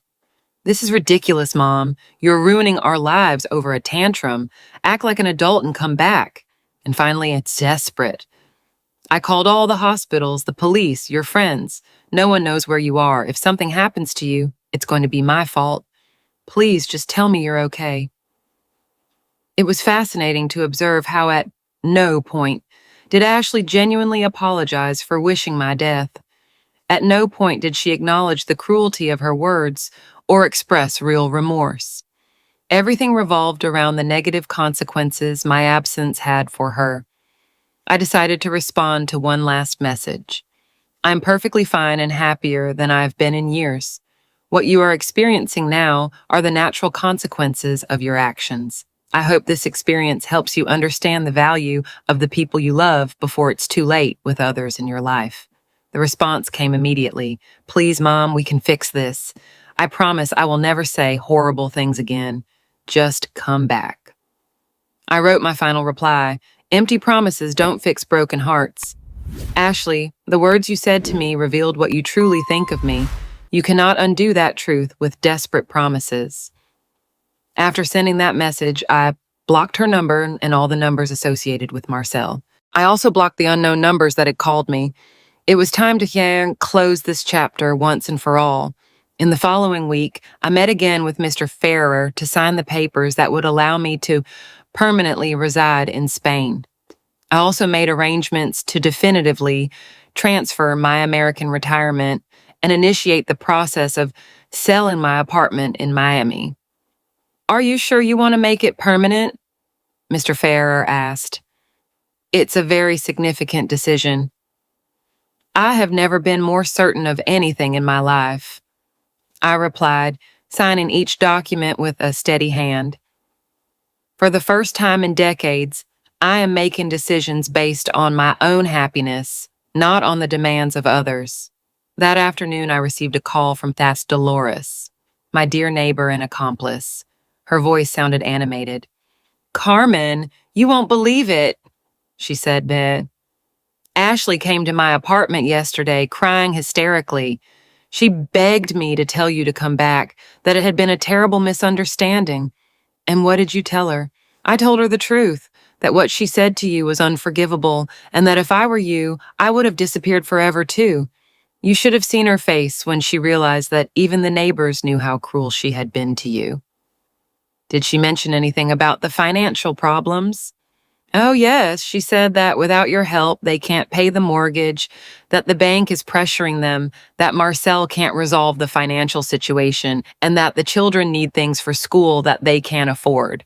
A: This is ridiculous, Mom. You're ruining our lives over a tantrum. Act like an adult and come back. And finally, it's desperate. I called all the hospitals, the police, your friends. No one knows where you are. If something happens to you, it's going to be my fault. Please just tell me you're okay. It was fascinating to observe how at no point did Ashley genuinely apologize for wishing my death. At no point did she acknowledge the cruelty of her words or express real remorse. Everything revolved around the negative consequences my absence had for her. I decided to respond to one last message. I'm perfectly fine and happier than I've been in years. What you are experiencing now are the natural consequences of your actions. I hope this experience helps you understand the value of the people you love before it's too late with others in your life. The response came immediately. Please, Mom, we can fix this. I promise I will never say horrible things again. Just come back. I wrote my final reply. Empty promises don't fix broken hearts. Ashley, the words you said to me revealed what you truly think of me. You cannot undo that truth with desperate promises. After sending that message, I blocked her number and all the numbers associated with Marcel. I also blocked the unknown numbers that had called me. It was time to close this chapter once and for all. In the following week, I met again with Mr. Ferrer to sign the papers that would allow me to permanently reside in Spain. I also made arrangements to definitively transfer my American retirement and initiate the process of selling my apartment in Miami. Are you sure you want to make it permanent? Mr. Ferrer asked. It's a very significant decision. I have never been more certain of anything in my life, I replied, signing each document with a steady hand. For the first time in decades, I am making decisions based on my own happiness, not on the demands of others. That afternoon, I received a call from Dolores, my dear neighbor and accomplice. Her voice sounded animated. Carmen, you won't believe it, she said, "But Ashley came to my apartment yesterday, crying hysterically. She begged me to tell you to come back, that it had been a terrible misunderstanding. And what did you tell her? I told her the truth, that what she said to you was unforgivable, and that if I were you, I would have disappeared forever too. You should have seen her face when she realized that even the neighbors knew how cruel she had been to you." Did she mention anything about the financial problems? Oh, yes, she said that without your help, they can't pay the mortgage, that the bank is pressuring them, that Marcel can't resolve the financial situation, and that the children need things for school that they can't afford.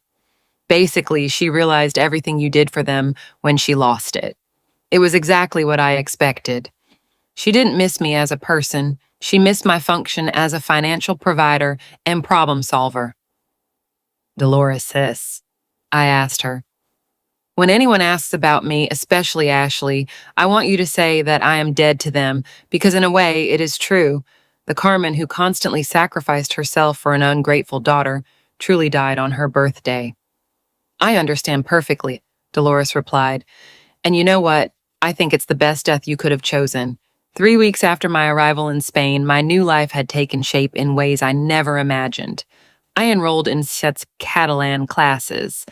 A: Basically, she realized everything you did for them when she lost it. It was exactly what I expected. She didn't miss me as a person. She missed my function as a financial provider and problem solver. Dolores says, I asked her. When anyone asks about me, especially Ashley, I want you to say that I am dead to them, because in a way, it is true. The Carmen who constantly sacrificed herself for an ungrateful daughter truly died on her birthday. I understand perfectly, Dolores replied. And you know what? I think it's the best death you could have chosen. 3 weeks after my arrival in Spain, my new life had taken shape in ways I never imagined. I enrolled in Set's Catalan classes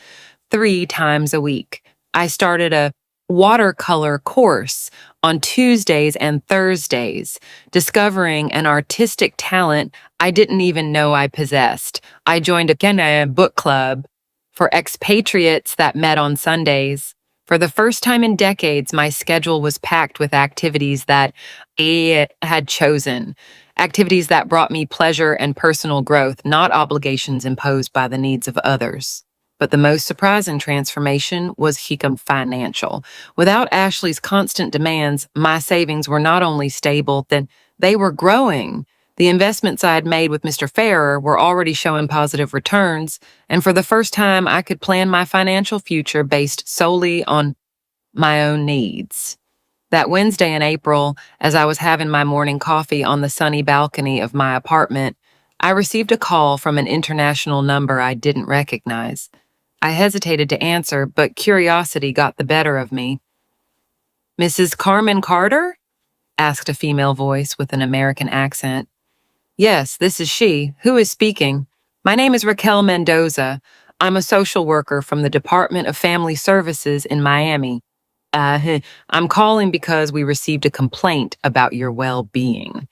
A: 3 times a week. I started a watercolor course on Tuesdays and Thursdays, discovering an artistic talent I didn't even know I possessed. I joined a book club for expatriates that met on Sundays. For the first time in decades, my schedule was packed with activities that I had chosen. Activities that brought me pleasure and personal growth, not obligations imposed by the needs of others. But the most surprising transformation was Hicam financial. Without Ashley's constant demands, my savings were not only stable, then they were growing. The investments I had made with Mr. Farrer were already showing positive returns, and for the first time, I could plan my financial future based solely on my own needs. That Wednesday in April, as I was having my morning coffee on the sunny balcony of my apartment, I received a call from an international number I didn't recognize. I hesitated to answer, but curiosity got the better of me. "Mrs. Carmen Carter?" asked a female voice with an American accent. "Yes, this is she. Who is speaking?" "My name is Raquel Mendoza. I'm a social worker from the Department of Family Services in Miami. I'm calling because we received a complaint about your well-being."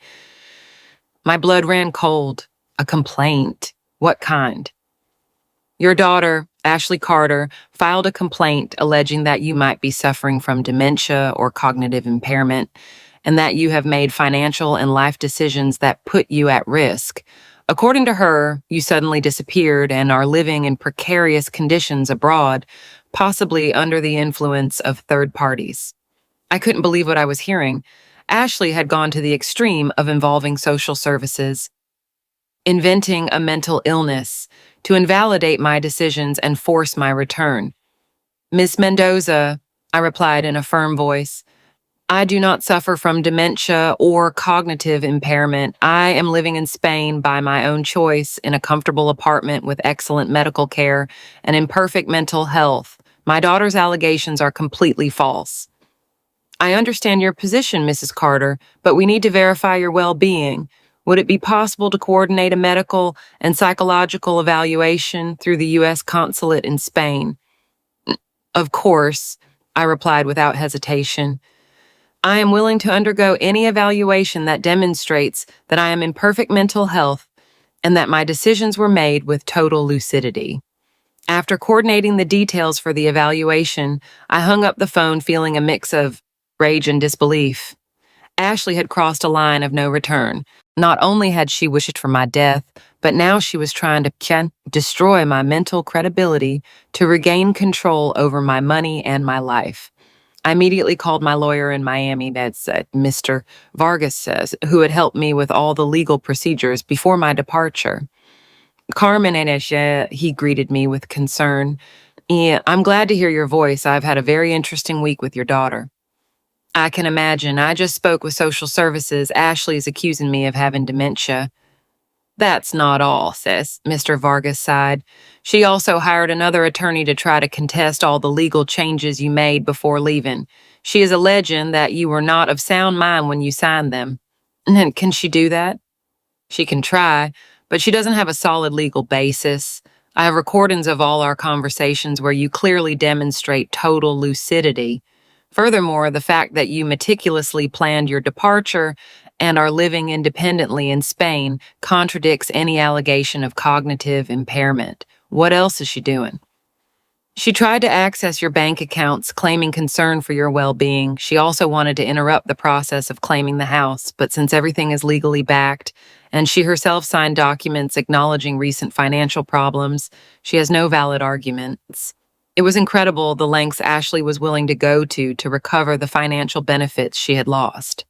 A: My blood ran cold. A complaint? What kind? "Your daughter, Ashley Carter, filed a complaint alleging that you might be suffering from dementia or cognitive impairment, and that you have made financial and life decisions that put you at risk. According to her, you suddenly disappeared and are living in precarious conditions abroad, possibly under the influence of third parties." I couldn't believe what I was hearing. Ashley had gone to the extreme of involving social services, inventing a mental illness to invalidate my decisions and force my return. "Miss Mendoza," I replied in a firm voice, "I do not suffer from dementia or cognitive impairment. I am living in Spain by my own choice in a comfortable apartment with excellent medical care and in perfect mental health. My daughter's allegations are completely false." "I understand your position, Mrs. Carter, but we need to verify your well-being. Would it be possible to coordinate a medical and psychological evaluation through the U.S. consulate in Spain?" "Of course," I replied without hesitation. "I am willing to undergo any evaluation that demonstrates that I am in perfect mental health and that my decisions were made with total lucidity." After coordinating the details for the evaluation, I hung up the phone feeling a mix of rage and disbelief. Ashley had crossed a line of no return. Not only had she wished for my death, but now she was trying to destroy my mental credibility to regain control over my money and my life. I immediately called my lawyer in Miami, that's Mr. Vargas, who had helped me with all the legal procedures before my departure. "Carmen Enesha," he greeted me with concern. "Yeah, I'm glad to hear your voice. I've had a very interesting week with your daughter." "I can imagine. I just spoke with social services. Ashley's accusing me of having dementia." "That's not all," says Mr. Vargas sighed. "She also hired another attorney to try to contest all the legal changes you made before leaving. She is alleging that you were not of sound mind when you signed them." "And can she do that?" "She can try, but she doesn't have a solid legal basis. I have recordings of all our conversations where you clearly demonstrate total lucidity. Furthermore, the fact that you meticulously planned your departure and are living independently in Spain contradicts any allegation of cognitive impairment. What else is she doing?" "She tried to access your bank accounts, claiming concern for your well-being. She also wanted to interrupt the process of claiming the house, but since everything is legally backed, and she herself signed documents acknowledging recent financial problems, she has no valid arguments." It was incredible the lengths Ashley was willing to go to recover the financial benefits she had lost.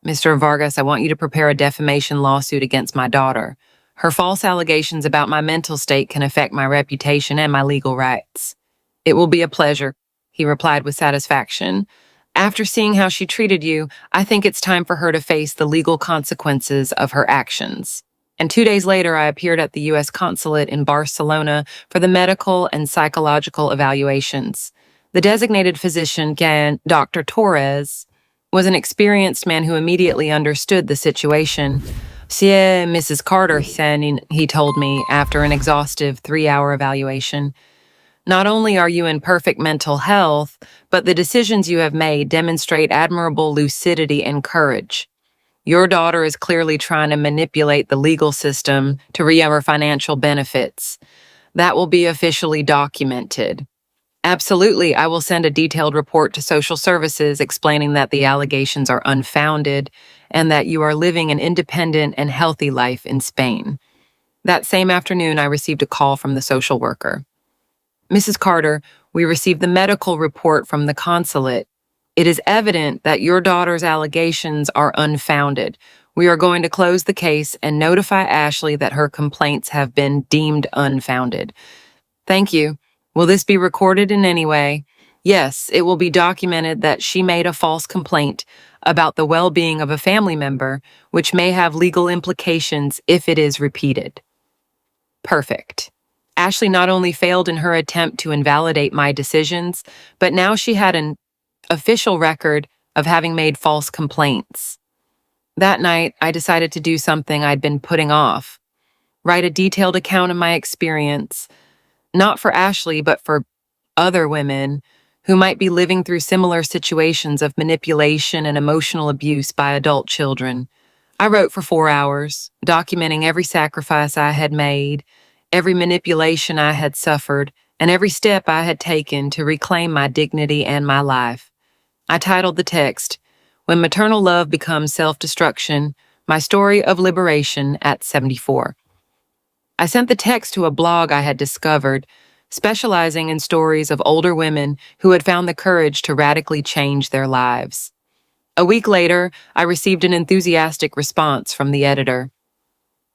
A: "Mr. Vargas, I want you to prepare a defamation lawsuit against my daughter. Her false allegations about my mental state can affect my reputation and my legal rights." "It will be a pleasure," he replied with satisfaction. "After seeing how she treated you, I think it's time for her to face the legal consequences of her actions." And 2 days later, I appeared at the U.S. consulate in Barcelona for the medical and psychological evaluations. The designated physician, Dr. Torres, was an experienced man who immediately understood the situation. "Sí, Mrs. Carter," he told me after an exhaustive 3-hour evaluation. "Not only are you in perfect mental health, but the decisions you have made demonstrate admirable lucidity and courage. Your daughter is clearly trying to manipulate the legal system to reap her financial benefits. That will be officially documented. Absolutely, I will send a detailed report to social services explaining that the allegations are unfounded and that you are living an independent and healthy life in Spain." That same afternoon, I received a call from the social worker. "Mrs. Carter, we received the medical report from the consulate. It is evident that your daughter's allegations are unfounded. We are going to close the case and notify Ashley that her complaints have been deemed unfounded." "Thank you. Will this be recorded in any way?" "Yes, it will be documented that she made a false complaint about the well-being of a family member, which may have legal implications if it is repeated." Perfect. Ashley not only failed in her attempt to invalidate my decisions, but now she had an official record of having made false complaints. That night, I decided to do something I'd been putting off: write a detailed account of my experience, not for Ashley, but for other women who might be living through similar situations of manipulation and emotional abuse by adult children. I wrote for 4 hours, documenting every sacrifice I had made, every manipulation I had suffered, and every step I had taken to reclaim my dignity and my life. I titled the text, "When Maternal Love Becomes Self-Destruction, My Story of Liberation at 74. I sent the text to a blog I had discovered, specializing in stories of older women who had found the courage to radically change their lives. A week later, I received an enthusiastic response from the editor.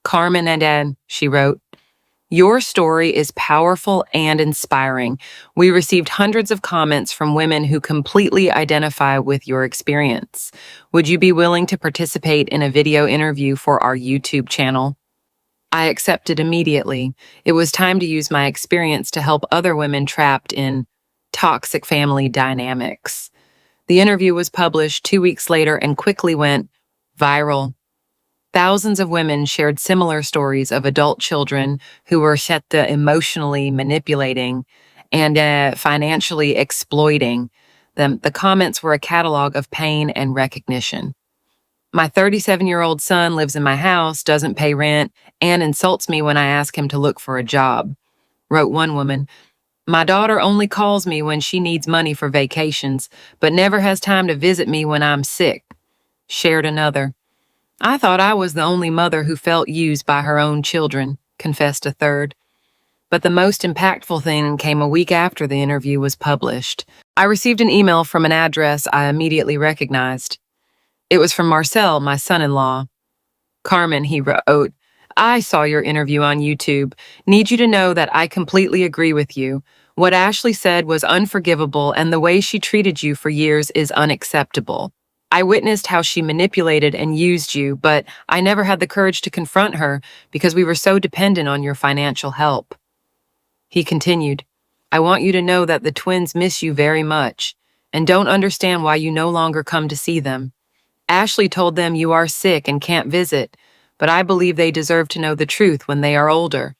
A: "Carmen and Ann," she wrote, "your story is powerful and inspiring. We received hundreds of comments from women who completely identify with your experience. Would you be willing to participate in a video interview for our YouTube channel?" I accepted immediately. It was time to use my experience to help other women trapped in toxic family dynamics. The interview was published 2 weeks later and quickly went viral. Thousands of women shared similar stories of adult children who were emotionally manipulating and financially exploiting them. The comments were a catalog of pain and recognition. "My 37-year-old son lives in my house, doesn't pay rent, and insults me when I ask him to look for a job," wrote one woman. "My daughter only calls me when she needs money for vacations, but never has time to visit me when I'm sick," shared another. "I thought I was the only mother who felt used by her own children," confessed a third. But the most impactful thing came a week after the interview was published. I received an email from an address I immediately recognized. It was from Marcel, my son-in-law. "Carmen," he wrote, "I saw your interview on YouTube. Need you to know that I completely agree with you. What Ashley said was unforgivable, and the way she treated you for years is unacceptable. I witnessed how she manipulated and used you, but I never had the courage to confront her because we were so dependent on your financial help." He continued, "I want you to know that the twins miss you very much and don't understand why you no longer come to see them. Ashley told them you are sick and can't visit, but I believe they deserve to know the truth when they are older."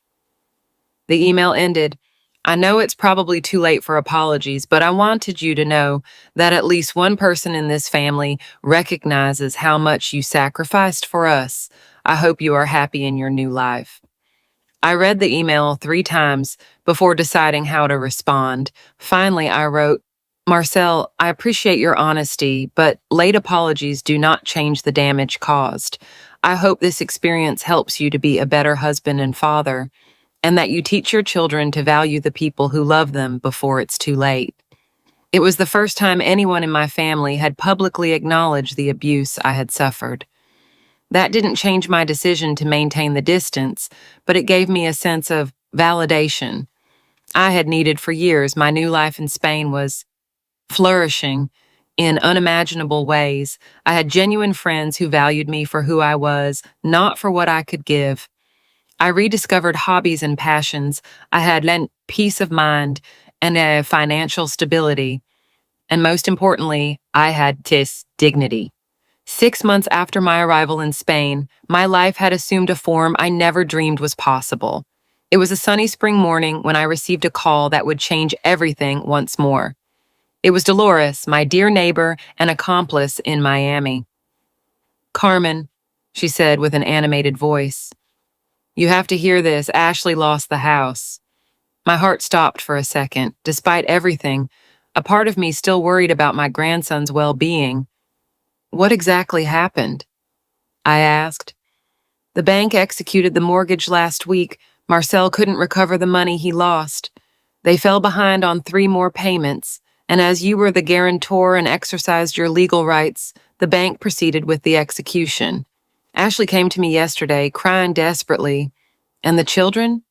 A: The email ended, "I know it's probably too late for apologies, but I wanted you to know that at least one person in this family recognizes how much you sacrificed for us. I hope you are happy in your new life." I read the email 3 times before deciding how to respond. Finally, I wrote, "Marcel, I appreciate your honesty, but late apologies do not change the damage caused. I hope this experience helps you to be a better husband and father, and that you teach your children to value the people who love them before it's too late." It was the first time anyone in my family had publicly acknowledged the abuse I had suffered. That didn't change my decision to maintain the distance, but it gave me a sense of validation I had needed for years. My new life in Spain was flourishing in unimaginable ways. I had genuine friends who valued me for who I was, not for what I could give. I rediscovered hobbies and passions. I had lent peace of mind and a financial stability. And most importantly, I had this dignity. 6 months after my arrival in Spain, my life had assumed a form I never dreamed was possible. It was a sunny spring morning when I received a call that would change everything once more. It was Dolores, my dear neighbor and accomplice in Miami. "Carmen," she said with an animated voice, "you have to hear this. Ashley lost the house." My heart stopped for a second. Despite everything, a part of me still worried about my grandson's well-being. "What exactly happened?" I asked. "The bank executed the mortgage last week. Marcel couldn't recover the money he lost. They fell behind on 3 more payments, and as you were the guarantor and exercised your legal rights, the bank proceeded with the execution. Ashley came to me yesterday, crying desperately. And the children?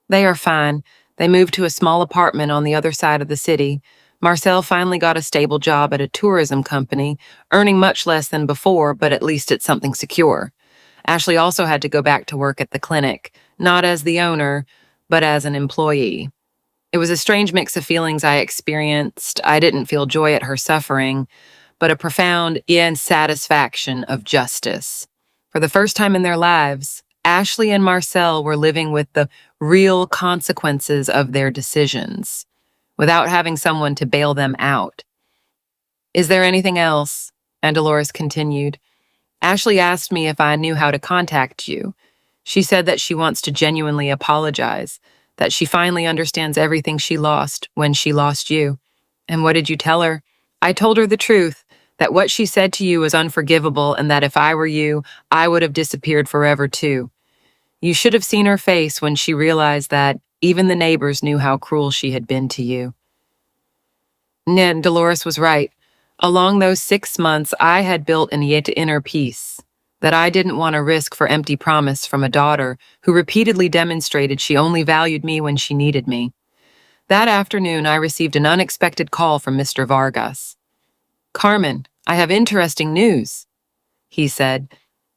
A: They are fine. They moved to a small apartment on the other side of the city. Marcel finally got a stable job at a tourism company, earning much less than before, but at least it's something secure. Ashley also had to go back to work at the clinic, not as the owner, but as an employee. It was a strange mix of feelings I experienced. I didn't feel joy at her suffering, but a profound insatisfaction of justice. For the first time in their lives, Ashley and Marcel were living with the real consequences of their decisions, without having someone to bail them out. "Is there anything else?" And Dolores continued. "Ashley asked me if I knew how to contact you. She said that she wants to genuinely apologize, that she finally understands everything she lost when she lost you." "And what did you tell her?" "I told her the truth, that what she said to you was unforgivable and that if I were you, I would have disappeared forever too. You should have seen her face when she realized that even the neighbors knew how cruel she had been to you." And Dolores was right. Along those 6 months, I had built an yet inner peace that I didn't want to risk for empty promise from a daughter who repeatedly demonstrated she only valued me when she needed me. That afternoon, I received an unexpected call from Mr. Vargas. "Carmen, I have interesting news," he said.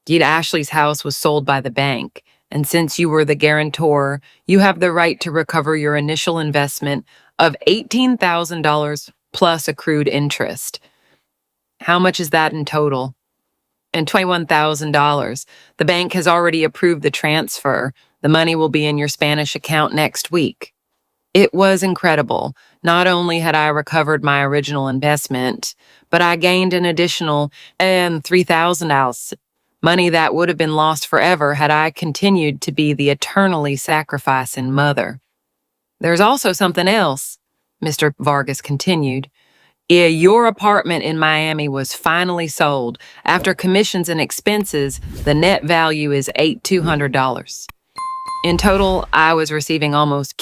A: "Deed Ashley's house was sold by the bank, and since you were the guarantor, you have the right to recover your initial investment of $18,000 plus accrued interest." "How much is that in total?" "And $21,000. The bank has already approved the transfer. The money will be in your Spanish account next week." It was incredible. Not only had I recovered my original investment, but I gained an additional $3,000, money that would have been lost forever had I continued to be the eternally sacrificing mother. "There's also something else," Mr. Vargas continued. Your apartment in Miami was finally sold. After commissions and expenses, the net value is $8,200. In total, I was receiving almost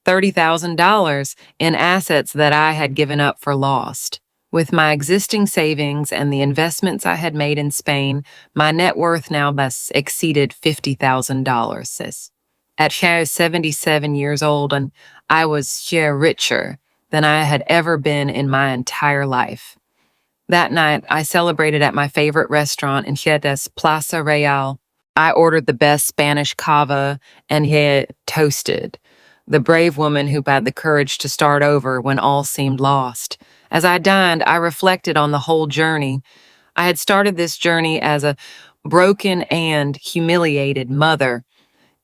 A: $30,000 in assets that I had given up for lost. With my existing savings and the investments I had made in Spain, my net worth now thus exceeded $50,000. At 77 years old, and I was richer than I had ever been in my entire life. That night, I celebrated at my favorite restaurant in Chiatas, Plaza Real. I ordered the best Spanish cava and had toasted, the brave woman who had the courage to start over when all seemed lost. As I dined, I reflected on the whole journey. I had started this journey as a broken and humiliated mother,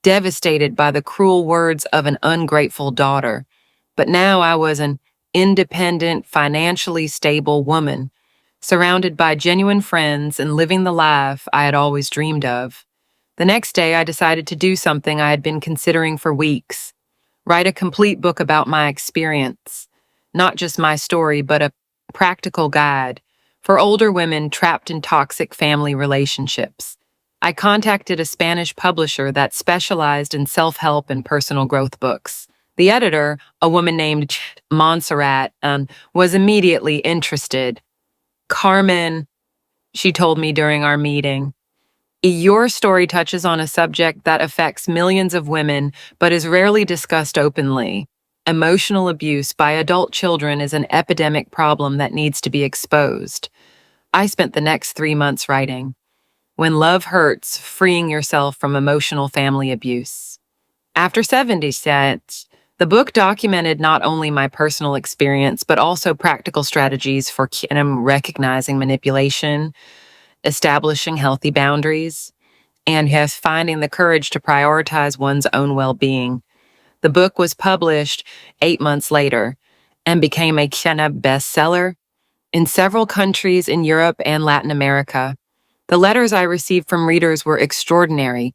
A: devastated by the cruel words of an ungrateful daughter. But now I was an independent, financially stable woman, surrounded by genuine friends and living the life I had always dreamed of. The next day, I decided to do something I had been considering for weeks: write a complete book about my experience. Not just my story, but a practical guide for older women trapped in toxic family relationships. I contacted a Spanish publisher that specialized in self-help and personal growth books. The editor, a woman named Montserrat, was immediately interested. "Carmen," she told me during our meeting, "your story touches on a subject that affects millions of women but is rarely discussed openly. Emotional abuse by adult children is an epidemic problem that needs to be exposed." I spent the next 3 months writing. When Love Hurts, Freeing Yourself from Emotional Family Abuse. After 70 cents, the book documented not only my personal experience, but also practical strategies for recognizing manipulation, establishing healthy boundaries, and yes, finding the courage to prioritize one's own well-being. The book was published 8 months later and became a bestseller in several countries in Europe and Latin America. The letters I received from readers were extraordinary.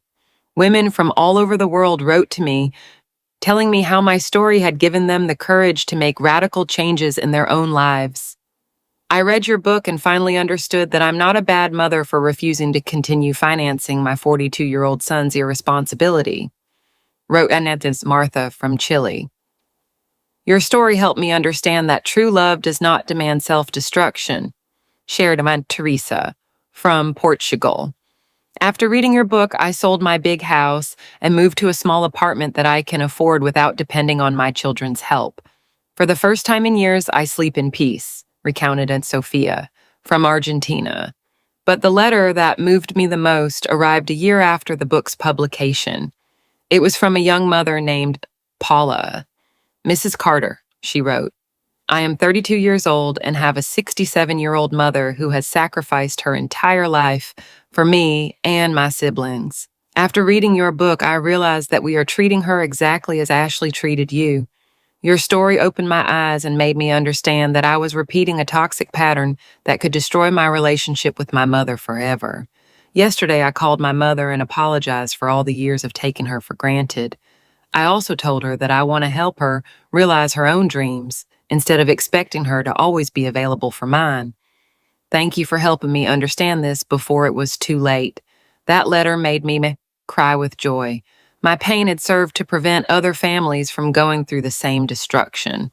A: Women from all over the world wrote to me, telling me how my story had given them the courage to make radical changes in their own lives. I read your book and finally understood that I'm not a bad mother for refusing to continue financing my 42-year-old son's irresponsibility, wrote Anettis Martha from Chile. Your story helped me understand that true love does not demand self-destruction, shared Aunt Teresa from Portugal. After reading your book, I sold my big house and moved to a small apartment that I can afford without depending on my children's help. For the first time in years, I sleep in peace, recounted Aunt Sophia from Argentina. But the letter that moved me the most arrived a year after the book's publication. It was from a young mother named Paula. Mrs. Carter, she wrote, I am 32 years old and have a 67-year-old mother who has sacrificed her entire life for me and my siblings. After reading your book, I realized that we are treating her exactly as Ashley treated you. Your story opened my eyes and made me understand that I was repeating a toxic pattern that could destroy my relationship with my mother forever. Yesterday, I called my mother and apologized for all the years of taking her for granted. I also told her that I want to help her realize her own dreams instead of expecting her to always be available for mine. Thank you for helping me understand this before it was too late. That letter made me cry with joy. My pain had served to prevent other families from going through the same destruction.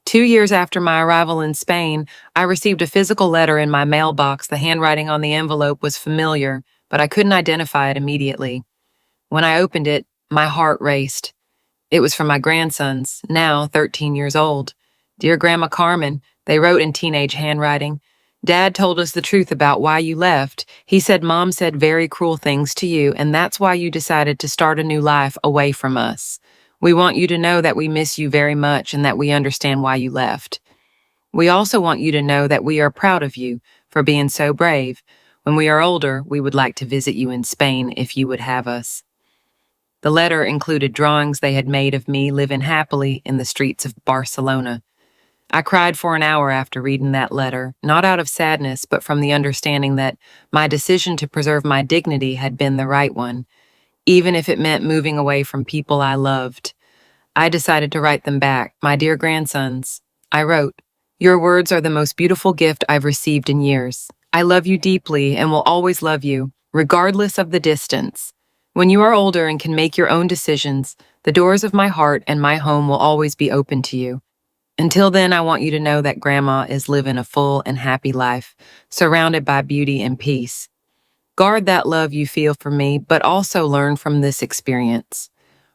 A: 2 years after my arrival in Spain, I received a physical letter in my mailbox. The handwriting on the envelope was familiar, but I couldn't identify it immediately. When I opened it, my heart raced. It was from my grandsons, now 13 years old. Dear Grandma Carmen, they wrote in teenage handwriting. Dad told us the truth about why you left. He said Mom said very cruel things to you, and that's why you decided to start a new life away from us. We want you to know that we miss you very much and that we understand why you left. We also want you to know that we are proud of you for being so brave. When we are older, we would like to visit you in Spain if you would have us. The letter included drawings they had made of me living happily in the streets of Barcelona. I cried for an hour after reading that letter, not out of sadness, but from the understanding that my decision to preserve my dignity had been the right one, even if it meant moving away from people I loved. I decided to write them back. My dear grandsons, I wrote, your words are the most beautiful gift I've received in years. I love you deeply and will always love you, regardless of the distance. When you are older and can make your own decisions, the doors of my heart and my home will always be open to you. Until then, I want you to know that Grandma is living a full and happy life, surrounded by beauty and peace. Guard that love you feel for me, but also learn from this experience.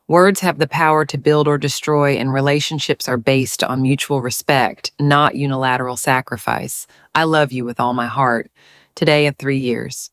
A: Words have the power to build or destroy, and relationships are based on mutual respect, not unilateral sacrifice. I love you with all my heart. Today at 3 years.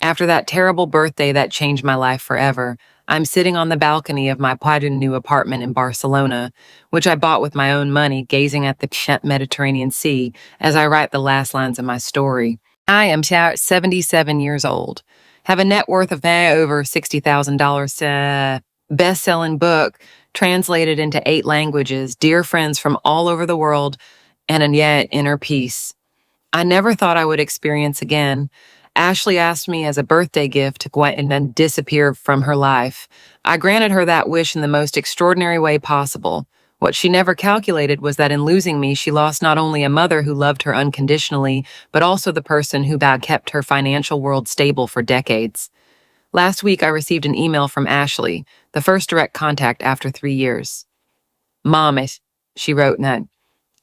A: After that terrible birthday that changed my life forever, I'm sitting on the balcony of my new apartment in Barcelona, which I bought with my own money, gazing at the Mediterranean Sea as I write the last lines of my story. I am 77 years old, have a net worth of over $60,000, best-selling book, translated into 8 languages, dear friends from all over the world, and yet inner peace. I never thought I would experience again. Ashley asked me as a birthday gift to go and then disappear from her life. I granted her that wish in the most extraordinary way possible. What she never calculated was that in losing me, she lost not only a mother who loved her unconditionally, but also the person who had kept her financial world stable for decades. Last week, I received an email from Ashley, the first direct contact after 3 years. Mom, she wrote in that,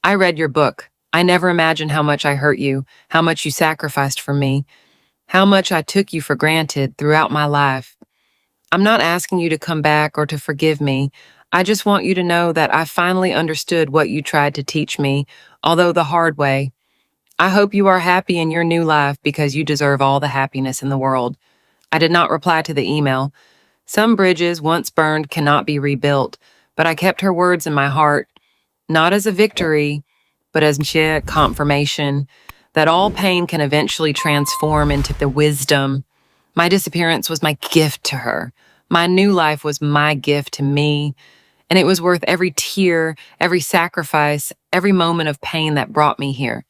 A: I read your book. I never imagined how much I hurt you, how much you sacrificed for me, how much I took you for granted throughout my life. I'm not asking you to come back or to forgive me. I just want you to know that I finally understood what you tried to teach me, although the hard way. I hope you are happy in your new life because you deserve all the happiness in the world. I did not reply to the email. Some bridges once burned cannot be rebuilt, but I kept her words in my heart, not as a victory, but as sheer confirmation that all pain can eventually transform into the wisdom. My disappearance was my gift to her. My new life was my gift to me, and it was worth every tear, every sacrifice, every moment of pain that brought me here.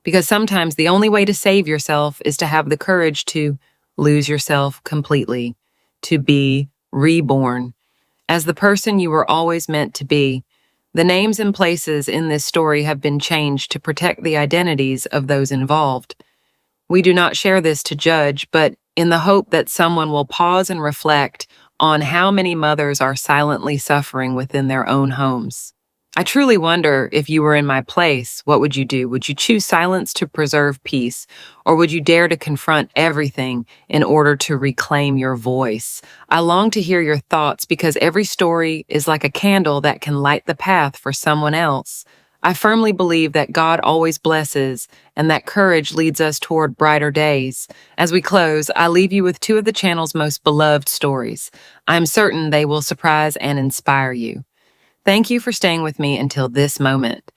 A: Because sometimes the only way to save yourself is to have the courage to lose yourself completely, to be reborn as the person you were always meant to be. The names and places in this story have been changed to protect the identities of those involved. We do not share this to judge, but in the hope that someone will pause and reflect on how many mothers are silently suffering within their own homes. I truly wonder, if you were in my place, what would you do? Would you choose silence to preserve peace, or would you dare to confront everything in order to reclaim your voice? I long to hear your thoughts because every story is like a candle that can light the path for someone else. I firmly believe that God always blesses and that courage leads us toward brighter days. As we close, I leave you with two of the channel's most beloved stories. I'm certain they will surprise and inspire you. Thank you for staying with me until this moment.